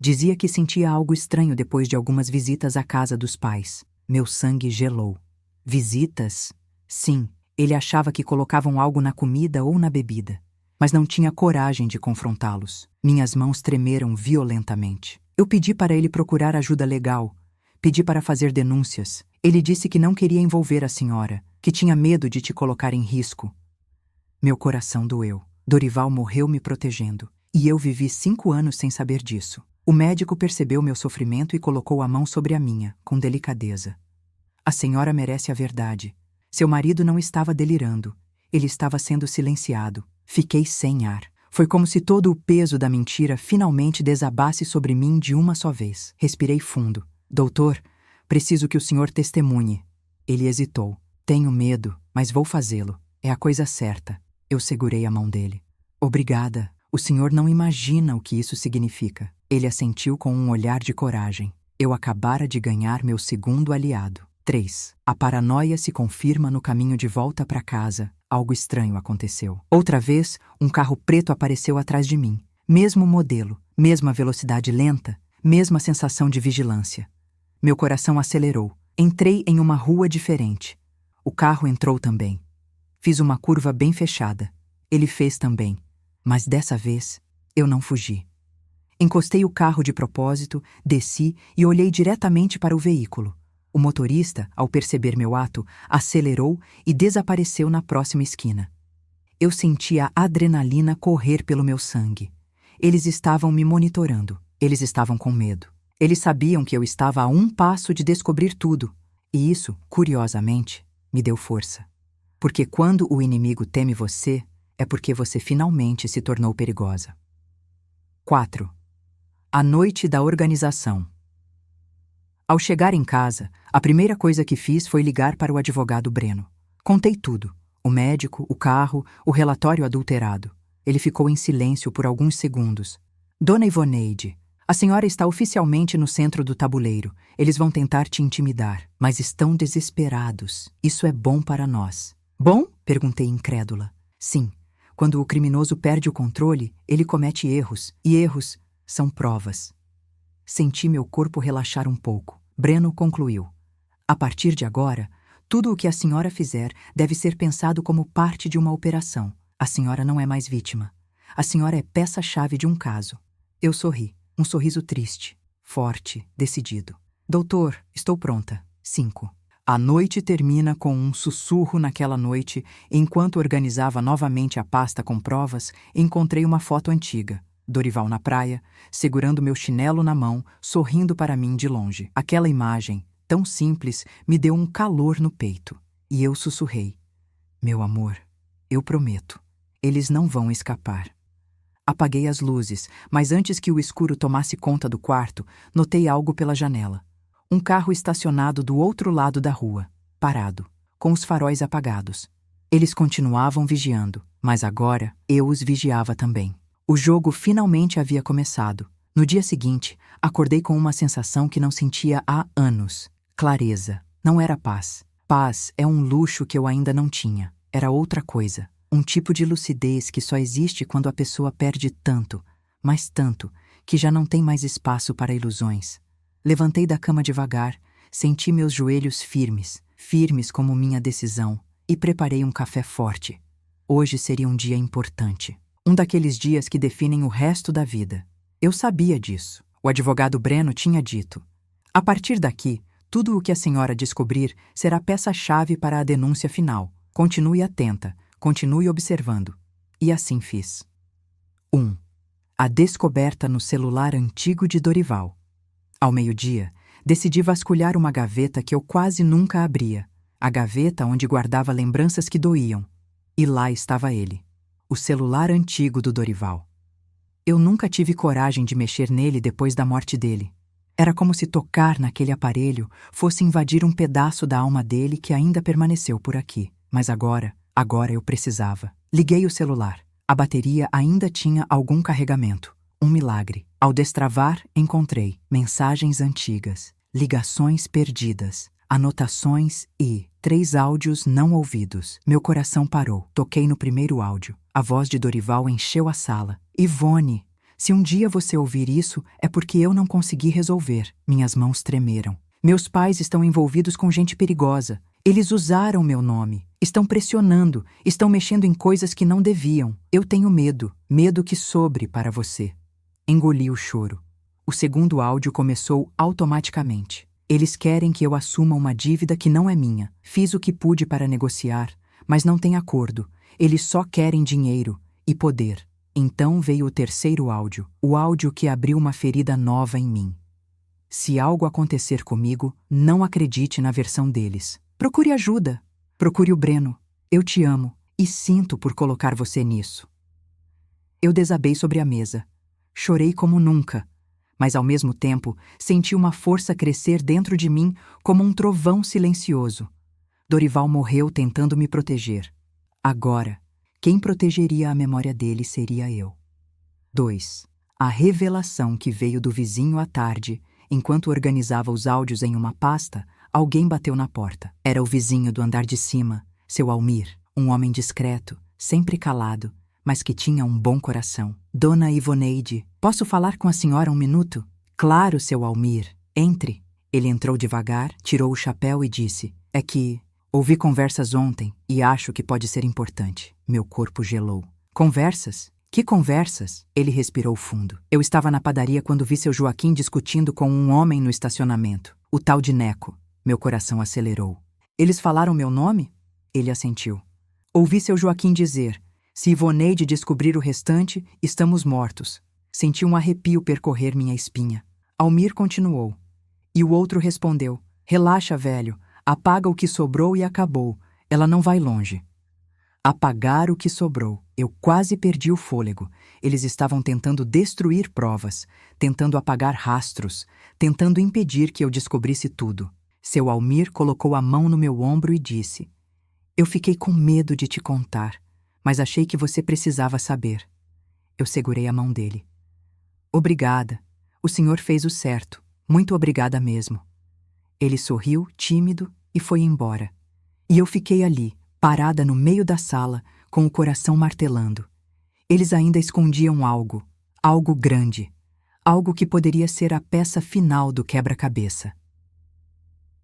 Dizia que sentia algo estranho depois de algumas visitas à casa dos pais. Meu sangue gelou. Visitas? Sim, ele achava que colocavam algo na comida ou na bebida, mas não tinha coragem de confrontá-los. Minhas mãos tremeram violentamente. Eu pedi para ele procurar ajuda legal. Pedi para fazer denúncias. Ele disse que não queria envolver a senhora, que tinha medo de te colocar em risco. Meu coração doeu. Dorival morreu me protegendo, e eu vivi 5 anos sem saber disso. O médico percebeu meu sofrimento e colocou a mão sobre a minha, com delicadeza. A senhora merece a verdade. Seu marido não estava delirando. Ele estava sendo silenciado. Fiquei sem ar. Foi como se todo o peso da mentira finalmente desabasse sobre mim de uma só vez. Respirei fundo. Doutor, preciso que o senhor testemunhe. Ele hesitou. Tenho medo, mas vou fazê-lo. É a coisa certa. Eu segurei a mão dele. Obrigada. O senhor não imagina o que isso significa. Ele assentiu com um olhar de coragem. Eu acabara de ganhar meu segundo aliado. 3. A paranoia se confirma no caminho de volta para casa. Algo estranho aconteceu. Outra vez, um carro preto apareceu atrás de mim. Mesmo modelo, mesma velocidade lenta, mesma sensação de vigilância. Meu coração acelerou. Entrei em uma rua diferente. O carro entrou também. Fiz uma curva bem fechada. Ele fez também. Mas dessa vez, eu não fugi. Encostei o carro de propósito, desci e olhei diretamente para o veículo. O motorista, ao perceber meu ato, acelerou e desapareceu na próxima esquina. Eu senti a adrenalina correr pelo meu sangue. Eles estavam me monitorando. Eles estavam com medo. Eles sabiam que eu estava a um passo de descobrir tudo. E isso, curiosamente, me deu força. Porque quando o inimigo teme você, é porque você finalmente se tornou perigosa. 4. A noite da organização. Ao chegar em casa, a primeira coisa que fiz foi ligar para o advogado Breno. Contei tudo: o médico, o carro, o relatório adulterado. Ele ficou em silêncio por alguns segundos. Dona Ivoneide, a senhora está oficialmente no centro do tabuleiro. Eles vão tentar te intimidar, mas estão desesperados. Isso é bom para nós. Bom? Perguntei incrédula. Sim. Quando o criminoso perde o controle, ele comete erros, e erros são provas. Senti meu corpo relaxar um pouco. Breno concluiu. A partir de agora, tudo o que a senhora fizer deve ser pensado como parte de uma operação. A senhora não é mais vítima. A senhora é peça-chave de um caso. Eu sorri, um sorriso triste, forte, decidido. Doutor, estou pronta. 5. A noite termina com um sussurro. Naquela noite, enquanto organizava novamente a pasta com provas, encontrei uma foto antiga. Dorival na praia, segurando meu chinelo na mão, sorrindo para mim de longe. Aquela imagem, tão simples, me deu um calor no peito. E eu sussurrei. Meu amor, eu prometo, eles não vão escapar. Apaguei as luzes, mas antes que o escuro tomasse conta do quarto, notei algo pela janela. Um carro estacionado do outro lado da rua, parado, com os faróis apagados. Eles continuavam vigiando, mas agora eu os vigiava também. O jogo finalmente havia começado. No dia seguinte, acordei com uma sensação que não sentia há anos. Clareza. Não era paz. Paz é um luxo que eu ainda não tinha. Era outra coisa. Um tipo de lucidez que só existe quando a pessoa perde tanto, mas tanto, que já não tem mais espaço para ilusões. Levantei da cama devagar, senti meus joelhos firmes, firmes como minha decisão, e preparei um café forte. Hoje seria um dia importante. Um daqueles dias que definem o resto da vida. Eu sabia disso. O advogado Breno tinha dito. A partir daqui, tudo o que a senhora descobrir será peça-chave para a denúncia final. Continue atenta, continue observando. E assim fiz. 1. A descoberta no celular antigo de Dorival. Ao meio-dia, decidi vasculhar uma gaveta que eu quase nunca abria. A gaveta onde guardava lembranças que doíam. E lá estava ele. O celular antigo do Dorival. Eu nunca tive coragem de mexer nele depois da morte dele. Era como se tocar naquele aparelho fosse invadir um pedaço da alma dele que ainda permaneceu por aqui. Mas agora eu precisava. Liguei o celular. A bateria ainda tinha algum carregamento. Um milagre. Ao destravar, encontrei mensagens antigas, ligações perdidas, anotações e 3 áudios não ouvidos. Meu coração parou. Toquei no primeiro áudio. A voz de Dorival encheu a sala. Ivone, se um dia você ouvir isso, é porque eu não consegui resolver. Minhas mãos tremeram. Meus pais estão envolvidos com gente perigosa. Eles usaram meu nome. Estão pressionando. Estão mexendo em coisas que não deviam. Eu tenho medo. Medo que sobre para você. Engoli o choro. O segundo áudio começou automaticamente. Eles querem que eu assuma uma dívida que não é minha. Fiz o que pude para negociar, mas não tem acordo. Eles só querem dinheiro e poder. Então veio o terceiro áudio, o áudio que abriu uma ferida nova em mim. Se algo acontecer comigo, não acredite na versão deles. Procure ajuda. Procure o Breno. Eu te amo e sinto por colocar você nisso. Eu desabei sobre a mesa. Chorei como nunca, mas ao mesmo tempo senti uma força crescer dentro de mim como um trovão silencioso. Dorival morreu tentando me proteger. Agora, quem protegeria a memória dele seria eu. 2. A revelação que veio do vizinho à tarde, enquanto organizava os áudios em uma pasta, alguém bateu na porta. Era o vizinho do andar de cima, seu Almir, um homem discreto, sempre calado, mas que tinha um bom coração. Dona Ivoneide, posso falar com a senhora um minuto? Claro, seu Almir. Entre. Ele entrou devagar, tirou o chapéu e disse, é que ouvi conversas ontem e acho que pode ser importante. Meu corpo gelou. Conversas? Que conversas? Ele respirou fundo. Eu estava na padaria quando vi seu Joaquim discutindo com um homem no estacionamento. O tal de Neco. Meu coração acelerou. Eles falaram meu nome? Ele assentiu. Ouvi seu Joaquim dizer, se Ivoneide descobrir o restante, estamos mortos. Senti um arrepio percorrer minha espinha. Almir continuou. E o outro respondeu, relaxa, velho. Apaga o que sobrou e acabou. Ela não vai longe. Apagar o que sobrou. Eu quase perdi o fôlego. Eles estavam tentando destruir provas, tentando apagar rastros, tentando impedir que eu descobrisse tudo. Seu Almir colocou a mão no meu ombro e disse, eu fiquei com medo de te contar, mas achei que você precisava saber. Eu segurei a mão dele. Obrigada. O senhor fez o certo. Muito obrigada mesmo. Ele sorriu, tímido, e foi embora. E eu fiquei ali, parada no meio da sala, com o coração martelando. Eles ainda escondiam algo, algo grande, algo que poderia ser a peça final do quebra-cabeça.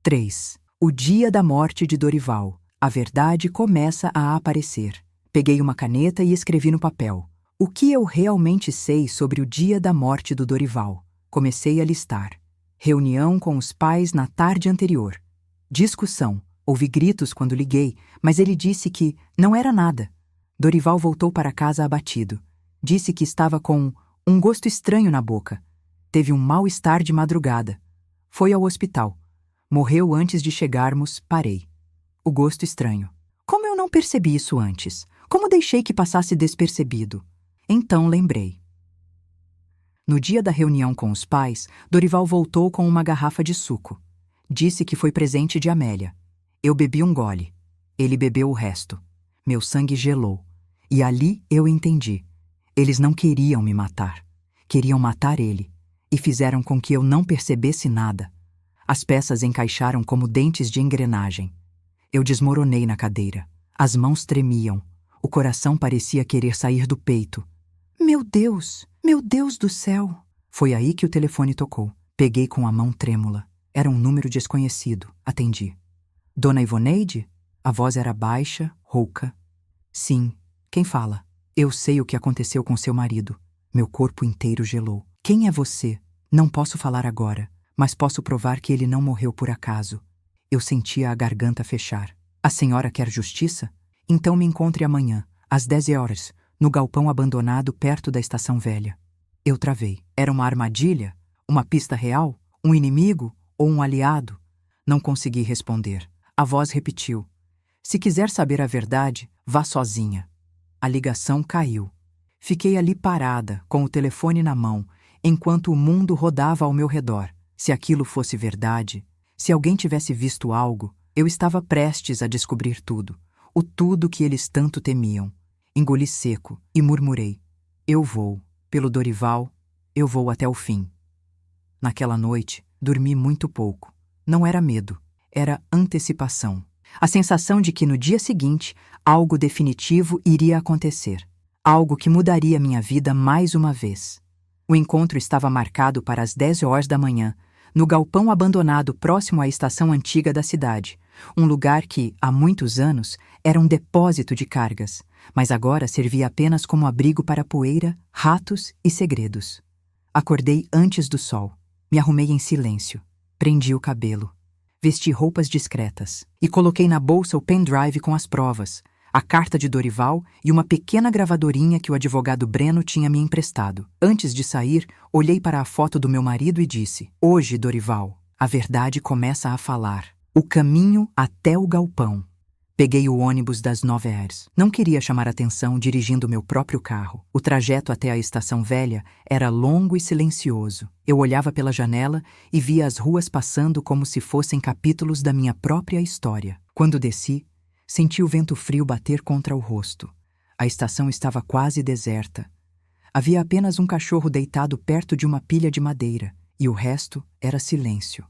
3. O dia da morte de Dorival. A verdade começa a aparecer. Peguei uma caneta e escrevi no papel. O que eu realmente sei sobre o dia da morte do Dorival? Comecei a listar. Reunião com os pais na tarde anterior. Discussão. Ouvi gritos quando liguei, mas ele disse que não era nada. Dorival voltou para casa abatido. Disse que estava com um gosto estranho na boca. Teve um mal-estar de madrugada. Foi ao hospital. Morreu antes de chegarmos, parei. O gosto estranho. Como eu não percebi isso antes? Como deixei que passasse despercebido? Então lembrei. No dia da reunião com os pais, Dorival voltou com uma garrafa de suco. Disse que foi presente de Amélia. Eu bebi um gole. Ele bebeu o resto. Meu sangue gelou. E ali eu entendi. Eles não queriam me matar. Queriam matar ele. E fizeram com que eu não percebesse nada. As peças encaixaram como dentes de engrenagem. Eu desmoronei na cadeira. As mãos tremiam. O coração parecia querer sair do peito. Meu Deus do céu! Foi aí que o telefone tocou. Peguei com a mão trêmula. Era um número desconhecido. Atendi. Dona Ivoneide? A voz era baixa, rouca. Sim, Quem fala? Eu sei o que aconteceu com seu marido. Meu corpo inteiro gelou. Quem é você? Não posso falar agora, mas posso provar que ele não morreu por acaso. Eu sentia a garganta fechar. A senhora quer justiça? Então me encontre amanhã, às 10 horas, no galpão abandonado perto da estação velha. Eu travei. Era uma armadilha? Uma pista real? Um inimigo? Ou um aliado? Não consegui responder. A voz repetiu. Se quiser saber a verdade, vá sozinha. A ligação caiu. Fiquei ali parada, com o telefone na mão, enquanto o mundo rodava ao meu redor. Se aquilo fosse verdade, se alguém tivesse visto algo, eu estava prestes a descobrir tudo. O tudo que eles tanto temiam. Engoli seco e murmurei. Eu vou, pelo Dorival, eu vou até o fim. Naquela noite, dormi muito pouco. Não era medo, era antecipação. A sensação de que no dia seguinte, algo definitivo iria acontecer. Algo que mudaria minha vida mais uma vez. O encontro estava marcado para as 10 horas da manhã, no galpão abandonado próximo à estação antiga da cidade, um lugar que, há muitos anos, era um depósito de cargas, mas agora servia apenas como abrigo para poeira, ratos e segredos. Acordei antes do sol. Me arrumei em silêncio. Prendi o cabelo. Vesti roupas discretas e coloquei na bolsa o pendrive com as provas, a carta de Dorival e uma pequena gravadorinha que o advogado Breno tinha me emprestado. Antes de sair, olhei para a foto do meu marido e disse: Hoje, Dorival, a verdade começa a falar. O caminho até o galpão. Peguei o ônibus das 9 horas. Não queria chamar atenção dirigindo meu próprio carro. O trajeto até a estação velha era longo e silencioso. Eu olhava pela janela e via as ruas passando como se fossem capítulos da minha própria história. Quando desci, senti o vento frio bater contra o rosto. A estação estava quase deserta. Havia apenas um cachorro deitado perto de uma pilha de madeira, e o resto era silêncio.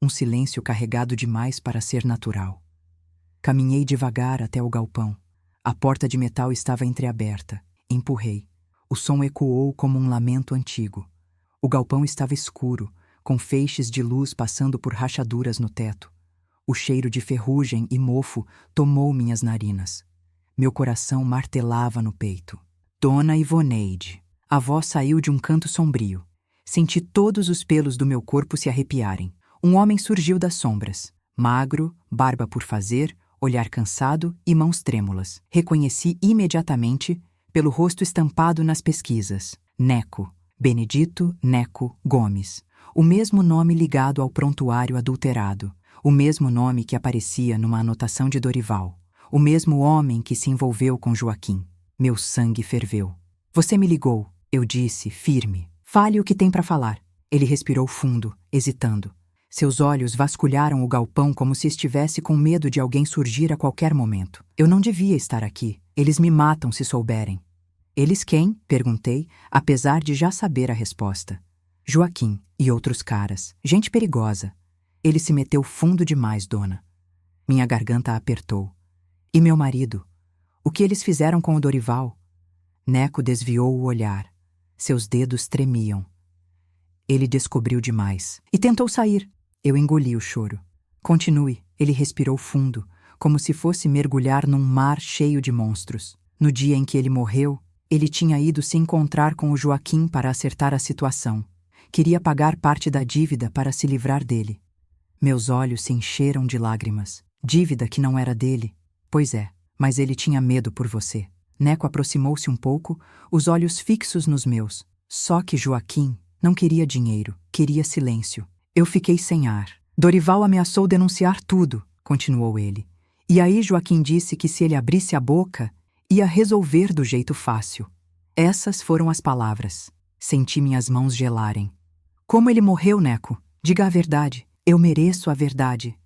Um silêncio carregado demais para ser natural. Caminhei devagar até o galpão. A porta de metal estava entreaberta. Empurrei. O som ecoou como um lamento antigo. O galpão estava escuro, com feixes de luz passando por rachaduras no teto. O cheiro de ferrugem e mofo tomou minhas narinas. Meu coração martelava no peito. Dona Ivoneide. A voz saiu de um canto sombrio. Senti todos os pelos do meu corpo se arrepiarem. Um homem surgiu das sombras. Magro, barba por fazer, olhar cansado e mãos trêmulas. Reconheci imediatamente pelo rosto estampado nas pesquisas. Neco. Benedito Neco Gomes. O mesmo nome ligado ao prontuário adulterado. O mesmo nome que aparecia numa anotação de Dorival. O mesmo homem que se envolveu com Joaquim. Meu sangue ferveu. Você me ligou, eu disse, firme. Fale o que tem para falar. Ele respirou fundo, hesitando. Seus olhos vasculharam o galpão como se estivesse com medo de alguém surgir a qualquer momento. Eu não devia estar aqui. Eles me matam se souberem. Eles quem? Perguntei, apesar de já saber a resposta. Joaquim e outros caras. Gente perigosa. Ele se meteu fundo demais, dona. Minha garganta apertou. E meu marido? O que eles fizeram com o Dorival? Neco desviou o olhar. Seus dedos tremiam. Ele descobriu demais. E tentou sair. Eu engoli o choro. Continue. Ele respirou fundo, como se fosse mergulhar num mar cheio de monstros. No dia em que ele morreu, ele tinha ido se encontrar com o Joaquim para acertar a situação. Queria pagar parte da dívida para se livrar dele. Meus olhos se encheram de lágrimas. Dívida que não era dele. Pois é, mas ele tinha medo por você. Neco aproximou-se um pouco, os olhos fixos nos meus. Só que Joaquim não queria dinheiro, queria silêncio. Eu fiquei sem ar. Dorival ameaçou denunciar tudo, continuou ele. E aí Joaquim disse que se ele abrisse a boca, ia resolver do jeito fácil. Essas foram as palavras. Senti minhas mãos gelarem. Como ele morreu, Neco? Diga a verdade. Eu mereço a verdade.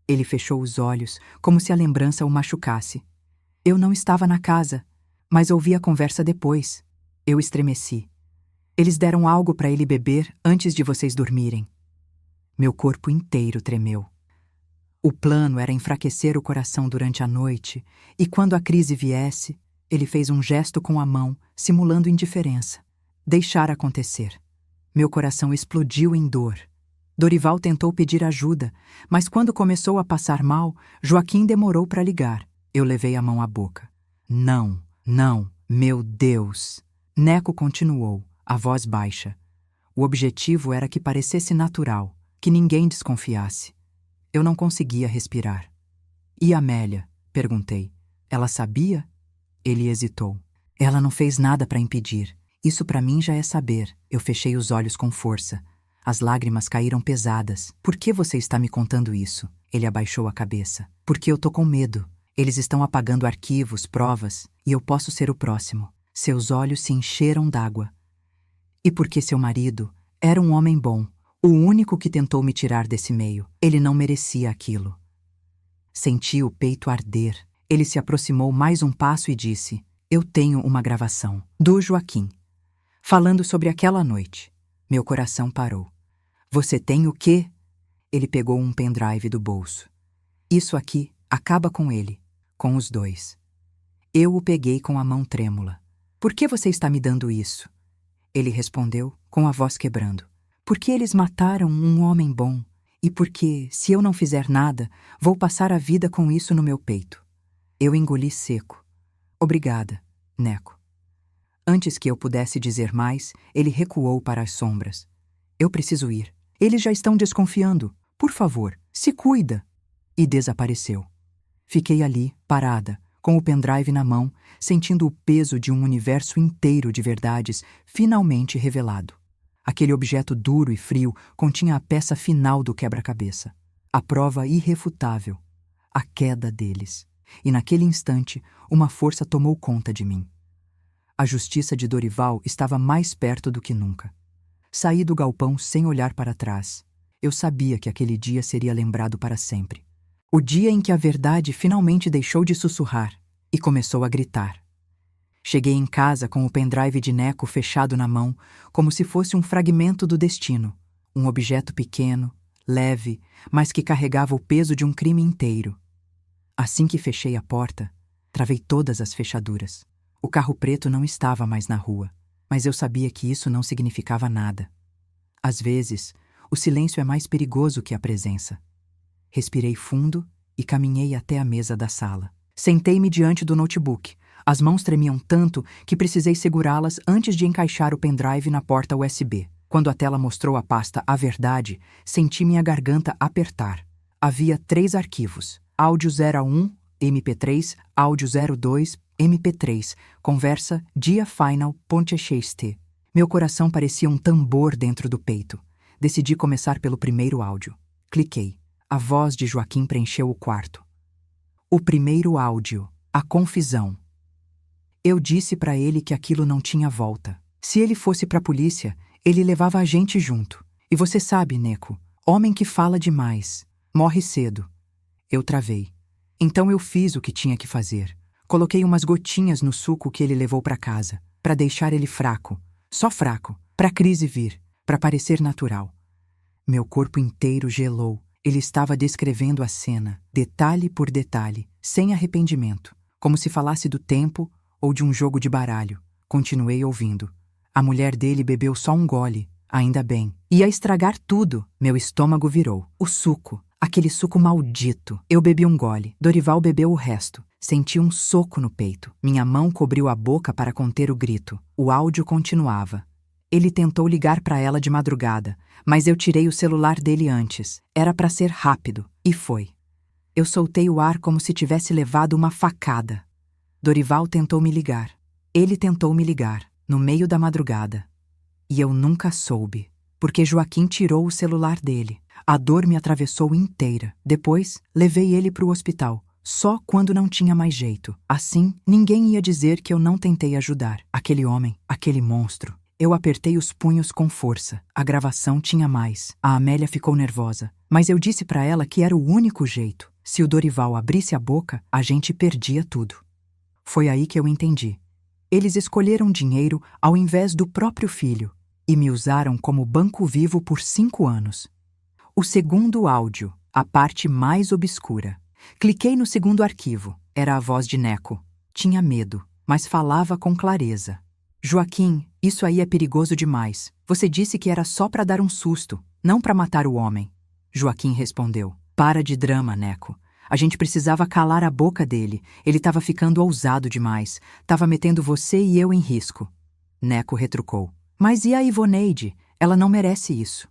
Ele fechou os olhos, como se a lembrança o machucasse. Eu não estava na casa, mas ouvi a conversa depois. Eu estremeci. Eles deram algo para ele beber antes de vocês dormirem. Meu corpo inteiro tremeu. O plano era enfraquecer o coração durante a noite, e quando a crise viesse, ele fez um gesto com a mão, simulando indiferença. Deixar acontecer. Meu coração explodiu em dor. Dorival tentou pedir ajuda, mas quando começou a passar mal, Joaquim demorou para ligar. Eu levei a mão à boca. Não, Não, meu Deus! Neco continuou, a voz baixa. O objetivo era que parecesse natural, que ninguém desconfiasse. Eu não conseguia respirar. E Amélia? Perguntei. Ela sabia? Ele hesitou. Ela não fez nada para impedir. Isso para mim já é saber. Eu fechei os olhos com força. As lágrimas caíram pesadas. Por que você está me contando isso? Ele abaixou a cabeça. Porque eu tô com medo. Eles estão apagando arquivos, provas, e eu posso ser o próximo. Seus olhos se encheram d'água. E porque seu marido era um homem bom, o único que tentou me tirar desse meio. Ele não merecia aquilo. Senti o peito arder. Ele se aproximou mais um passo e disse: eu tenho uma gravação, do Joaquim, falando sobre aquela noite. Meu coração parou. Você tem o quê? Ele pegou um pendrive do bolso. Isso aqui acaba com ele, com os dois. Eu o peguei com a mão trêmula. Por que você está me dando isso? Ele respondeu, com a voz quebrando. Porque eles mataram um homem bom. E porque, se eu não fizer nada, vou passar a vida com isso no meu peito. Eu engoli seco. Obrigada, Neco. Antes que eu pudesse dizer mais, ele recuou para as sombras. Eu preciso ir. Eles já estão desconfiando. Por favor, se cuida. E desapareceu. Fiquei ali, parada, com o pendrive na mão, sentindo o peso de um universo inteiro de verdades finalmente revelado. Aquele objeto duro e frio continha a peça final do quebra-cabeça. A prova irrefutável. A queda deles. E naquele instante, uma força tomou conta de mim. A justiça de Dorival estava mais perto do que nunca. Saí do galpão sem olhar para trás. Eu sabia que aquele dia seria lembrado para sempre. O dia em que a verdade finalmente deixou de sussurrar e começou a gritar. Cheguei em casa com o pendrive de Neco fechado na mão, como se fosse um fragmento do destino. Um objeto pequeno, leve, mas que carregava o peso de um crime inteiro. Assim que fechei a porta, travei todas as fechaduras. O carro preto não estava mais na rua, mas eu sabia que isso não significava nada. Às vezes, o silêncio é mais perigoso que a presença. Respirei fundo e caminhei até a mesa da sala. Sentei-me diante do notebook. As mãos tremiam tanto que precisei segurá-las antes de encaixar o pendrive na porta USB. Quando a tela mostrou a pasta A Verdade, senti minha garganta apertar. Havia 3 arquivos. Áudio 01, MP3, áudio 02, MP3, conversa dia final.txt. Meu coração parecia um tambor dentro do peito. Decidi começar pelo primeiro áudio. Cliquei. A voz de Joaquim preencheu o quarto. O primeiro áudio. A confusão. Eu disse para ele que aquilo não tinha volta. Se ele fosse para a polícia, ele levava a gente junto. E você sabe, Neco, homem que fala demais, morre cedo. Eu travei. Então eu fiz o que tinha que fazer. Coloquei umas gotinhas no suco que ele levou para casa, para deixar ele fraco, só fraco, para a crise vir, para parecer natural. Meu corpo inteiro gelou. Ele estava descrevendo a cena, detalhe por detalhe, sem arrependimento, como se falasse do tempo ou de um jogo de baralho. Continuei ouvindo. A mulher dele bebeu só um gole, ainda bem. Ia estragar tudo. Meu estômago virou. O suco. Aquele suco maldito. Eu bebi um gole. Dorival bebeu o resto. Senti um soco no peito. Minha mão cobriu a boca para conter o grito. O áudio continuava. Ele tentou ligar para ela de madrugada, mas eu tirei o celular dele antes. Era para ser rápido. E foi. Eu soltei o ar como se tivesse levado uma facada. Dorival tentou me ligar. Ele tentou me ligar, no meio da madrugada. E eu nunca soube, porque Joaquim tirou o celular dele. A dor me atravessou inteira. Depois, levei ele para o hospital, só quando não tinha mais jeito. Assim, ninguém ia dizer que eu não tentei ajudar. Aquele homem, aquele monstro. Eu apertei os punhos com força. A gravação tinha mais. A Amélia ficou nervosa, mas eu disse para ela que era o único jeito. Se o Dorival abrisse a boca, a gente perdia tudo. Foi aí que eu entendi. Eles escolheram dinheiro ao invés do próprio filho e me usaram como banco vivo por 5 anos. O segundo áudio, a parte mais obscura. Cliquei no segundo arquivo. Era a voz de Neco. Tinha medo, mas falava com clareza. Joaquim, isso aí é perigoso demais. Você disse que era só para dar um susto, não para matar o homem. Joaquim respondeu. Para de drama, Neco. A gente precisava calar a boca dele. Ele estava ficando ousado demais. Estava metendo você e eu em risco. Neco retrucou. Mas e a Ivoneide? Ela não merece isso.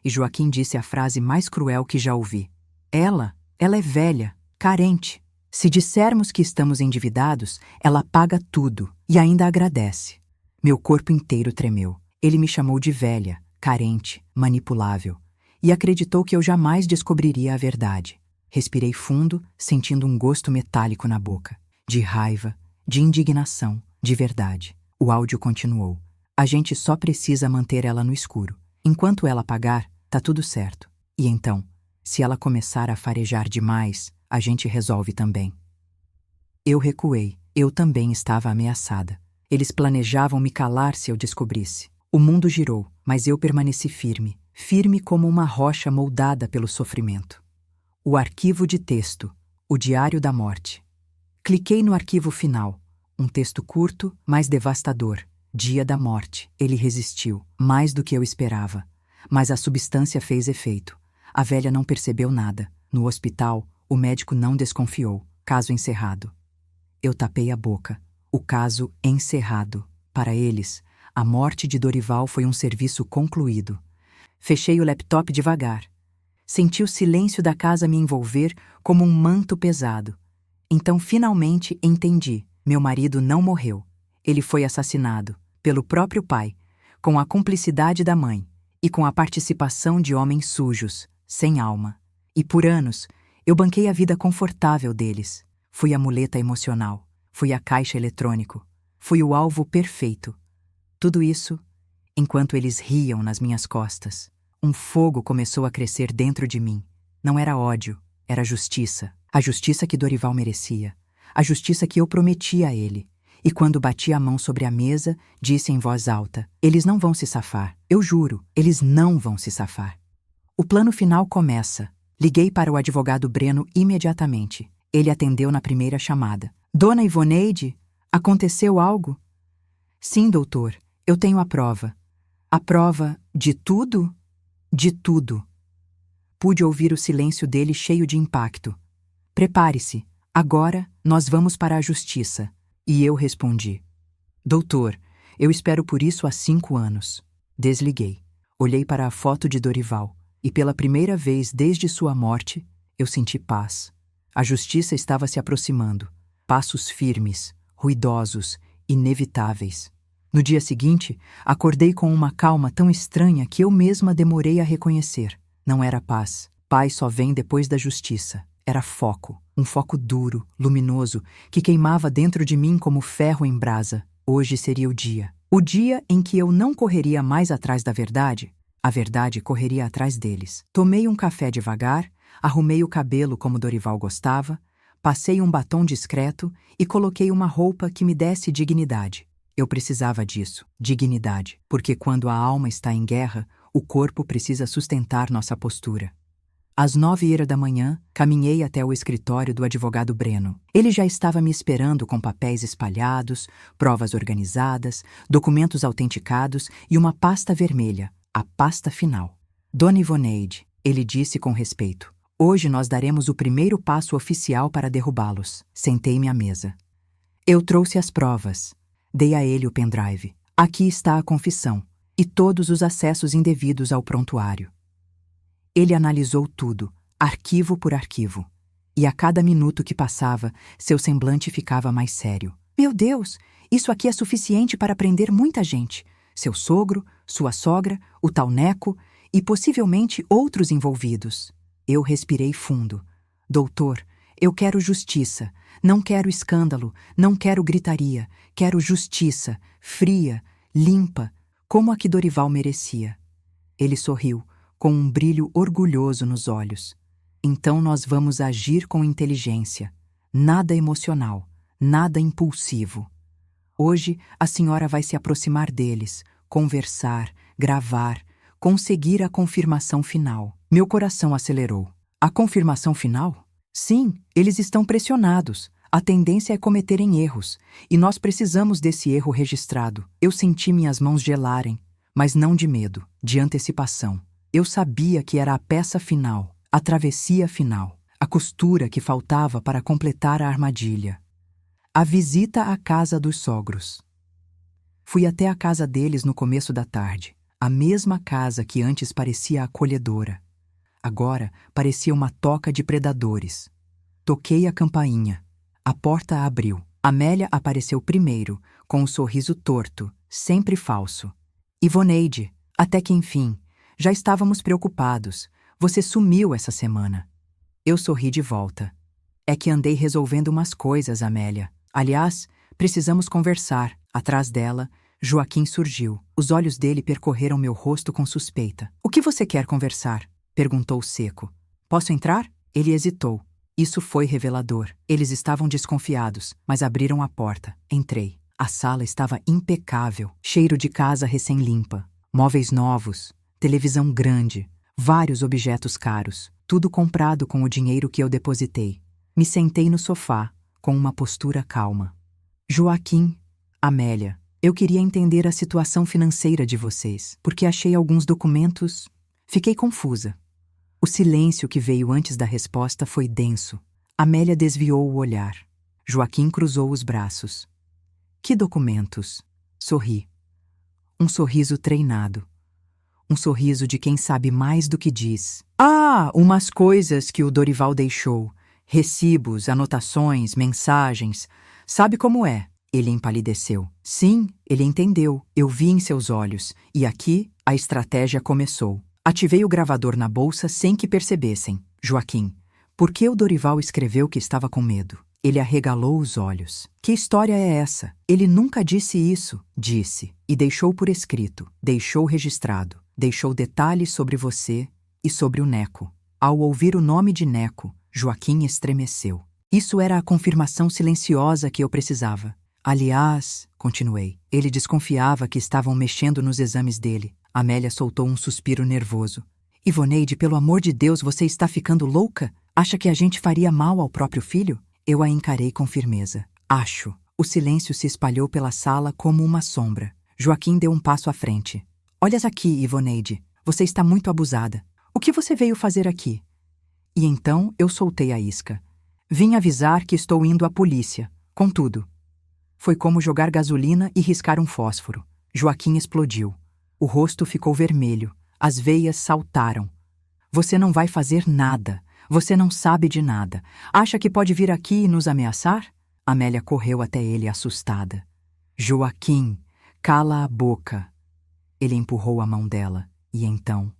E Joaquim disse a frase mais cruel que já ouvi. Ela é velha, carente. Se dissermos que estamos endividados, ela paga tudo e ainda agradece. Meu corpo inteiro tremeu. Ele me chamou de velha, carente, manipulável. E acreditou que eu jamais descobriria a verdade. Respirei fundo, sentindo um gosto metálico na boca. De raiva, de indignação, de verdade. O áudio continuou. A gente só precisa manter ela no escuro. Enquanto ela pagar, tá tudo certo. E então, se ela começar a farejar demais, a gente resolve também. Eu recuei. Eu também estava ameaçada. Eles planejavam me calar se eu descobrisse. O mundo girou, mas eu permaneci firme. Firme como uma rocha moldada pelo sofrimento. O arquivo de texto. O Diário da Morte. Cliquei no arquivo final. Um texto curto, mas devastador. Dia da morte. Ele resistiu, mais do que eu esperava. Mas a substância fez efeito. A velha não percebeu nada. No hospital, o médico não desconfiou. Caso encerrado. Eu tapei a boca. O caso encerrado. Para eles, a morte de Dorival foi um serviço concluído. Fechei o laptop devagar. Senti o silêncio da casa me envolver como um manto pesado. Então, finalmente, entendi. Meu marido não morreu. Ele foi assassinado pelo próprio pai, com a cumplicidade da mãe e com a participação de homens sujos, sem alma. E por anos, eu banquei a vida confortável deles. Fui a muleta emocional, fui a caixa eletrônico, fui o alvo perfeito. Tudo isso enquanto eles riam nas minhas costas. Um fogo começou a crescer dentro de mim. Não era ódio, era justiça. A justiça que Dorival merecia. A justiça que eu prometi a ele. E quando bati a mão sobre a mesa, disse em voz alta: eles não vão se safar. Eu juro, eles não vão se safar. O plano final começa. Liguei para o advogado Breno imediatamente. Ele atendeu na primeira chamada. Dona Ivoneide, aconteceu algo? Sim, doutor, eu tenho a prova. A prova de tudo? De tudo. Pude ouvir o silêncio dele cheio de impacto. Prepare-se, agora nós vamos para a justiça. E eu respondi: doutor, eu espero por isso há 5 anos. Desliguei. Olhei para a foto de Dorival e pela primeira vez desde sua morte, eu senti paz. A justiça estava se aproximando. Passos firmes, ruidosos, inevitáveis. No dia seguinte, acordei com uma calma tão estranha que eu mesma demorei a reconhecer. Não era paz. Paz só vem depois da justiça. Era foco. Um foco duro, luminoso, que queimava dentro de mim como ferro em brasa. Hoje seria o dia. O dia em que eu não correria mais atrás da verdade. A verdade correria atrás deles. Tomei um café devagar, arrumei o cabelo como Dorival gostava, passei um batom discreto e coloquei uma roupa que me desse dignidade. Eu precisava disso, dignidade, porque quando a alma está em guerra, o corpo precisa sustentar nossa postura. Às 9h da manhã, caminhei até o escritório do advogado Breno. Ele já estava me esperando com papéis espalhados, provas organizadas, documentos autenticados e uma pasta vermelha, a pasta final. Dona Ivoneide, ele disse com respeito, hoje nós daremos o primeiro passo oficial para derrubá-los. Sentei-me à mesa. Eu trouxe as provas. Dei a ele o pendrive. Aqui está a confissão e todos os acessos indevidos ao prontuário. Ele analisou tudo, arquivo por arquivo. E a cada minuto que passava, seu semblante ficava mais sério. Meu Deus, isso aqui é suficiente para prender muita gente. Seu sogro, sua sogra, o tal Neco e possivelmente outros envolvidos. Eu respirei fundo. Doutor, eu quero justiça. Não quero escândalo, não quero gritaria. Quero justiça, fria, limpa, como a que Dorival merecia. Ele sorriu, com um brilho orgulhoso nos olhos. Então nós vamos agir com inteligência. Nada emocional, nada impulsivo. Hoje a senhora vai se aproximar deles, conversar, gravar, conseguir a confirmação final. Meu coração acelerou. A confirmação final? Sim, eles estão pressionados. A tendência é cometerem erros, e nós precisamos desse erro registrado. Eu senti minhas mãos gelarem, mas não de medo, de antecipação. Eu sabia que era a peça final, a travessia final. A A costura que faltava para completar a armadilha. A visita à casa dos sogros. Fui até a casa deles no começo da tarde. A mesma casa que antes parecia acolhedora. Agora parecia uma toca de predadores. Toquei a campainha. A porta abriu. Amélia apareceu primeiro, com um sorriso torto, sempre falso. Ivoneide, até que enfim. Já estávamos preocupados. Você sumiu essa semana. Eu sorri de volta. É que andei resolvendo umas coisas, Amélia. Aliás, precisamos conversar. Atrás dela, Joaquim surgiu. Os olhos dele percorreram meu rosto com suspeita. O que você quer conversar? Perguntou seco. Posso entrar? Ele hesitou. Isso foi revelador. Eles estavam desconfiados, mas abriram a porta. Entrei. A sala estava impecável, cheiro de casa recém-limpa. Móveis novos, televisão grande, vários objetos caros, tudo comprado com o dinheiro que eu depositei. Me sentei no sofá, com uma postura calma. Joaquim, Amélia, eu queria entender a situação financeira de vocês, porque achei alguns documentos. Fiquei confusa. O silêncio que veio antes da resposta foi denso. Amélia desviou o olhar. Joaquim cruzou os braços. Que documentos? Sorri. Um sorriso treinado. Um sorriso de quem sabe mais do que diz. Ah, umas coisas que o Dorival deixou. Recibos, anotações, mensagens. Sabe como é? Ele empalideceu. Sim, ele entendeu. Eu vi em seus olhos. E aqui, a estratégia começou. Ativei o gravador na bolsa sem que percebessem. Joaquim, por que o Dorival escreveu que estava com medo? Ele arregalou os olhos. Que história é essa? Ele nunca disse isso. Disse. E deixou por escrito. Deixou registrado. Deixou detalhes sobre você e sobre o Neco. Ao ouvir o nome de Neco, Joaquim estremeceu. Isso era a confirmação silenciosa que eu precisava. Aliás, continuei, ele desconfiava que estavam mexendo nos exames dele. Amélia soltou um suspiro nervoso. Ivoneide, pelo amor de Deus, você está ficando louca? Acha que a gente faria mal ao próprio filho? Eu a encarei com firmeza. Acho. O silêncio se espalhou pela sala como uma sombra. Joaquim deu um passo à frente. Olhas aqui, Ivoneide. Você está muito abusada. O que você veio fazer aqui? E então eu soltei a isca. Vim avisar que estou indo à polícia. Com tudo. Foi como jogar gasolina e riscar um fósforo. Joaquim explodiu. O rosto ficou vermelho. As veias saltaram. Você não vai fazer nada. Você não sabe de nada. Acha que pode vir aqui e nos ameaçar? Amélia correu até ele assustada. Joaquim, cala a boca. Ele empurrou a mão dela e então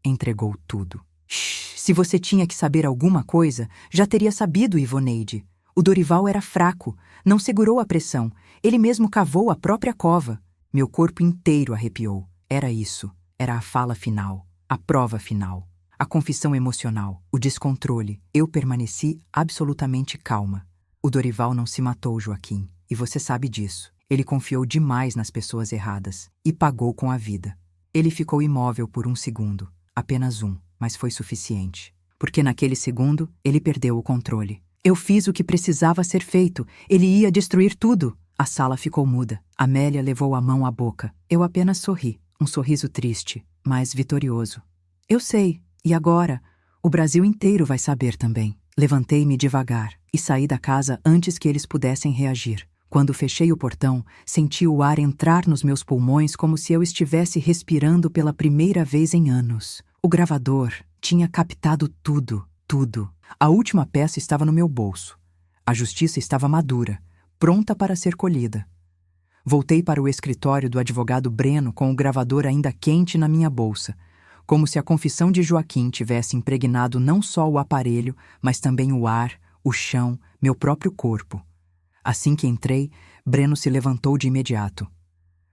entregou tudo. Shhh, se você tinha que saber alguma coisa, já teria sabido, Ivoneide. O Dorival era fraco, não segurou a pressão. Ele mesmo cavou a própria cova. Meu corpo inteiro arrepiou. Era isso. Era a fala final. A prova final. A confissão emocional. O descontrole. Eu permaneci absolutamente calma. O Dorival não se matou, Joaquim. E você sabe disso. Ele confiou demais nas pessoas erradas. E pagou com a vida. Ele ficou imóvel por um segundo. Apenas um. Mas foi suficiente. Porque naquele segundo, ele perdeu o controle. Eu fiz o que precisava ser feito. Ele ia destruir tudo. A sala ficou muda. Amélia levou a mão à boca. Eu apenas sorri. Um sorriso triste, mas vitorioso. Eu sei. E agora? O Brasil inteiro vai saber também. Levantei-me devagar e saí da casa antes que eles pudessem reagir. Quando fechei o portão, senti o ar entrar nos meus pulmões como se eu estivesse respirando pela primeira vez em anos. O gravador tinha captado tudo, tudo. A última peça estava no meu bolso. A justiça estava madura, pronta para ser colhida. Voltei para o escritório do advogado Breno com o gravador ainda quente na minha bolsa, como se a confissão de Joaquim tivesse impregnado não só o aparelho, mas também o ar, o chão, meu próprio corpo. Assim que entrei, Breno se levantou de imediato.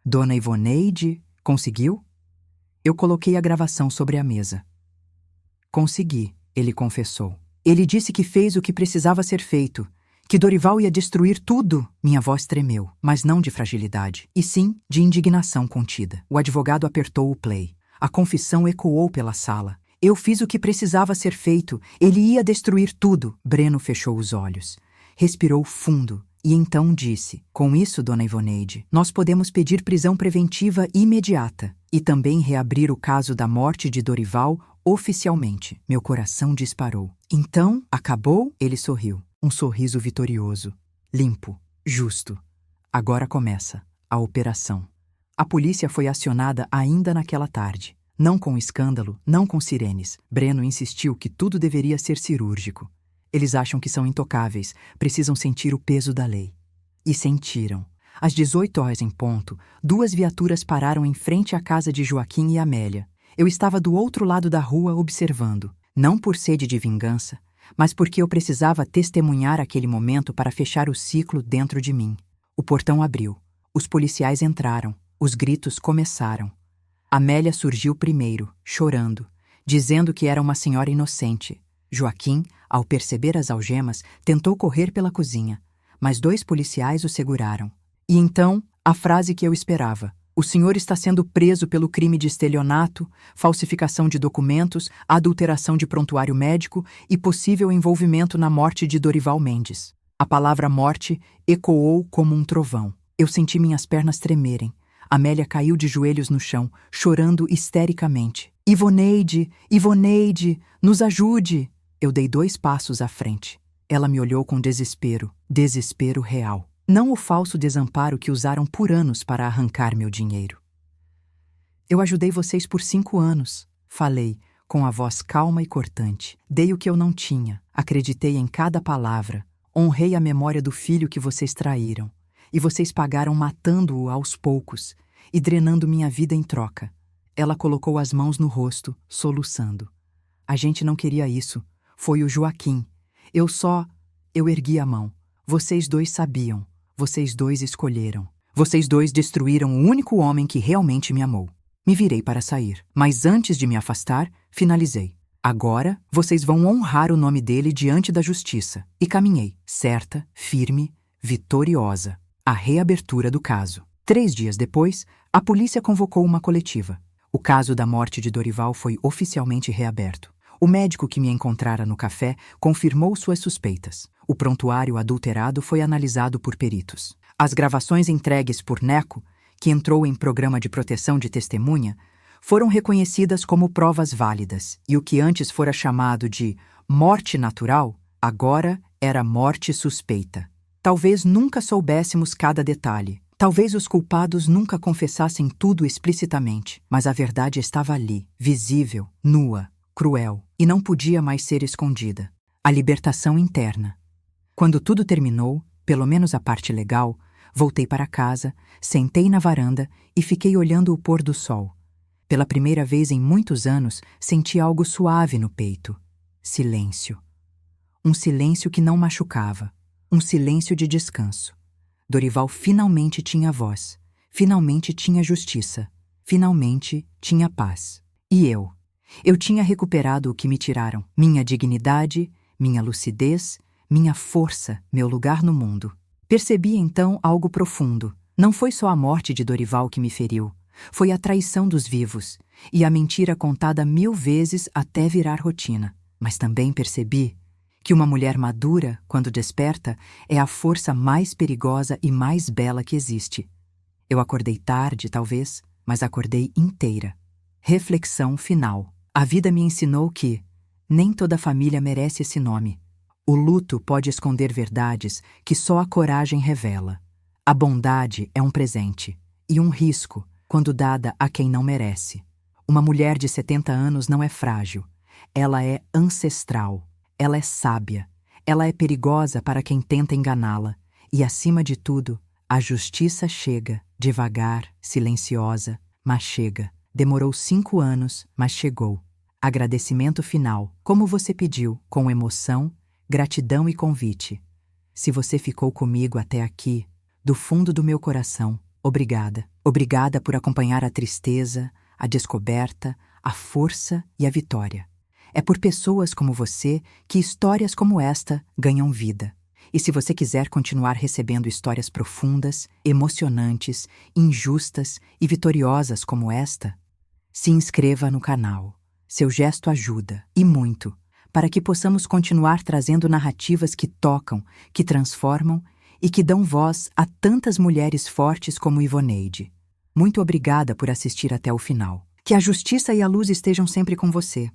Dona Ivoneide, conseguiu? Eu coloquei a gravação sobre a mesa. Consegui, ele confessou. Ele disse que fez o que precisava ser feito, que Dorival ia destruir tudo. Minha voz tremeu, mas não de fragilidade, e sim de indignação contida. O advogado apertou o play. A confissão ecoou pela sala. Eu fiz o que precisava ser feito. Ele ia destruir tudo. Breno fechou os olhos. Respirou fundo e então disse: com isso, dona Ivoneide, nós podemos pedir prisão preventiva imediata e também reabrir o caso da morte de Dorival Oficialmente, meu coração disparou. Então, acabou? Ele sorriu. Um sorriso vitorioso. Limpo. Justo. Agora começa a operação. A polícia foi acionada ainda naquela tarde. Não com escândalo, não com sirenes. Breno insistiu que tudo deveria ser cirúrgico. Eles acham que são intocáveis, precisam sentir o peso da lei. E sentiram. Às 18 horas em ponto, 2 viaturas pararam em frente à casa de Joaquim e Amélia. Eu estava do outro lado da rua observando, não por sede de vingança, mas porque eu precisava testemunhar aquele momento para fechar o ciclo dentro de mim. O portão abriu. Os policiais entraram. Os gritos começaram. Amélia surgiu primeiro, chorando, dizendo que era uma senhora inocente. Joaquim, ao perceber as algemas, tentou correr pela cozinha, mas 2 policiais o seguraram. E então, a frase que eu esperava. O senhor está sendo preso pelo crime de estelionato, falsificação de documentos, adulteração de prontuário médico e possível envolvimento na morte de Dorival Mendes. A palavra morte ecoou como um trovão. Eu senti minhas pernas tremerem. Amélia caiu de joelhos no chão, chorando histericamente. Ivoneide, Ivoneide, nos ajude! Eu dei 2 passos à frente. Ela me olhou com desespero, desespero real. Não o falso desamparo que usaram por anos para arrancar meu dinheiro. Eu ajudei vocês por 5 anos, falei, com a voz calma e cortante. Dei o que eu não tinha, acreditei em cada palavra, honrei a memória do filho que vocês traíram. E vocês pagaram matando-o aos poucos e drenando minha vida em troca. Ela colocou as mãos no rosto, soluçando. A gente não queria isso. Foi o Joaquim. Eu ergui a mão. Vocês 2 sabiam. Vocês 2 escolheram. Vocês 2 destruíram o único homem que realmente me amou. Me virei para sair, mas antes de me afastar, finalizei. Agora, vocês vão honrar o nome dele diante da justiça. E caminhei, certa, firme, vitoriosa. A reabertura do caso. 3 dias depois, a polícia convocou uma coletiva. O caso da morte de Dorival foi oficialmente reaberto. O médico que me encontrara no café confirmou suas suspeitas. O prontuário adulterado foi analisado por peritos. As gravações entregues por Neco, que entrou em programa de proteção de testemunha, foram reconhecidas como provas válidas, e o que antes fora chamado de morte natural, agora era morte suspeita. Talvez nunca soubéssemos cada detalhe. Talvez os culpados nunca confessassem tudo explicitamente, mas a verdade estava ali, visível, nua, cruel, e não podia mais ser escondida. A libertação interna. Quando tudo terminou, pelo menos a parte legal, voltei para casa, sentei na varanda e fiquei olhando o pôr do sol. Pela primeira vez em muitos anos, senti algo suave no peito. Silêncio. Um silêncio que não machucava. Um silêncio de descanso. Dorival finalmente tinha voz. Finalmente tinha justiça. Finalmente tinha paz. E eu? Eu tinha recuperado o que me tiraram. Minha dignidade, minha lucidez, minha força, meu lugar no mundo. Percebi então algo profundo. Não foi só a morte de Dorival que me feriu. Foi a traição dos vivos e a mentira contada 1000 vezes até virar rotina. Mas também percebi que uma mulher madura, quando desperta, é a força mais perigosa e mais bela que existe. Eu acordei tarde, talvez, mas acordei inteira. Reflexão final. A vida me ensinou que nem toda família merece esse nome. O luto pode esconder verdades que só a coragem revela. A bondade é um presente e um risco quando dada a quem não merece. Uma mulher de 70 anos não é frágil. Ela é ancestral. Ela é sábia. Ela é perigosa para quem tenta enganá-la. E, acima de tudo, a justiça chega, devagar, silenciosa, mas chega. Demorou 5 anos, mas chegou. Agradecimento final, como você pediu, com emoção, gratidão e convite. Se você ficou comigo até aqui, do fundo do meu coração, obrigada. Obrigada por acompanhar a tristeza, a descoberta, a força e a vitória. É por pessoas como você que histórias como esta ganham vida. E se você quiser continuar recebendo histórias profundas, emocionantes, injustas e vitoriosas como esta, se inscreva no canal. Seu gesto ajuda, e muito, para que possamos continuar trazendo narrativas que tocam, que transformam e que dão voz a tantas mulheres fortes como Ivoneide. Muito obrigada por assistir até o final. Que a justiça e a luz estejam sempre com você.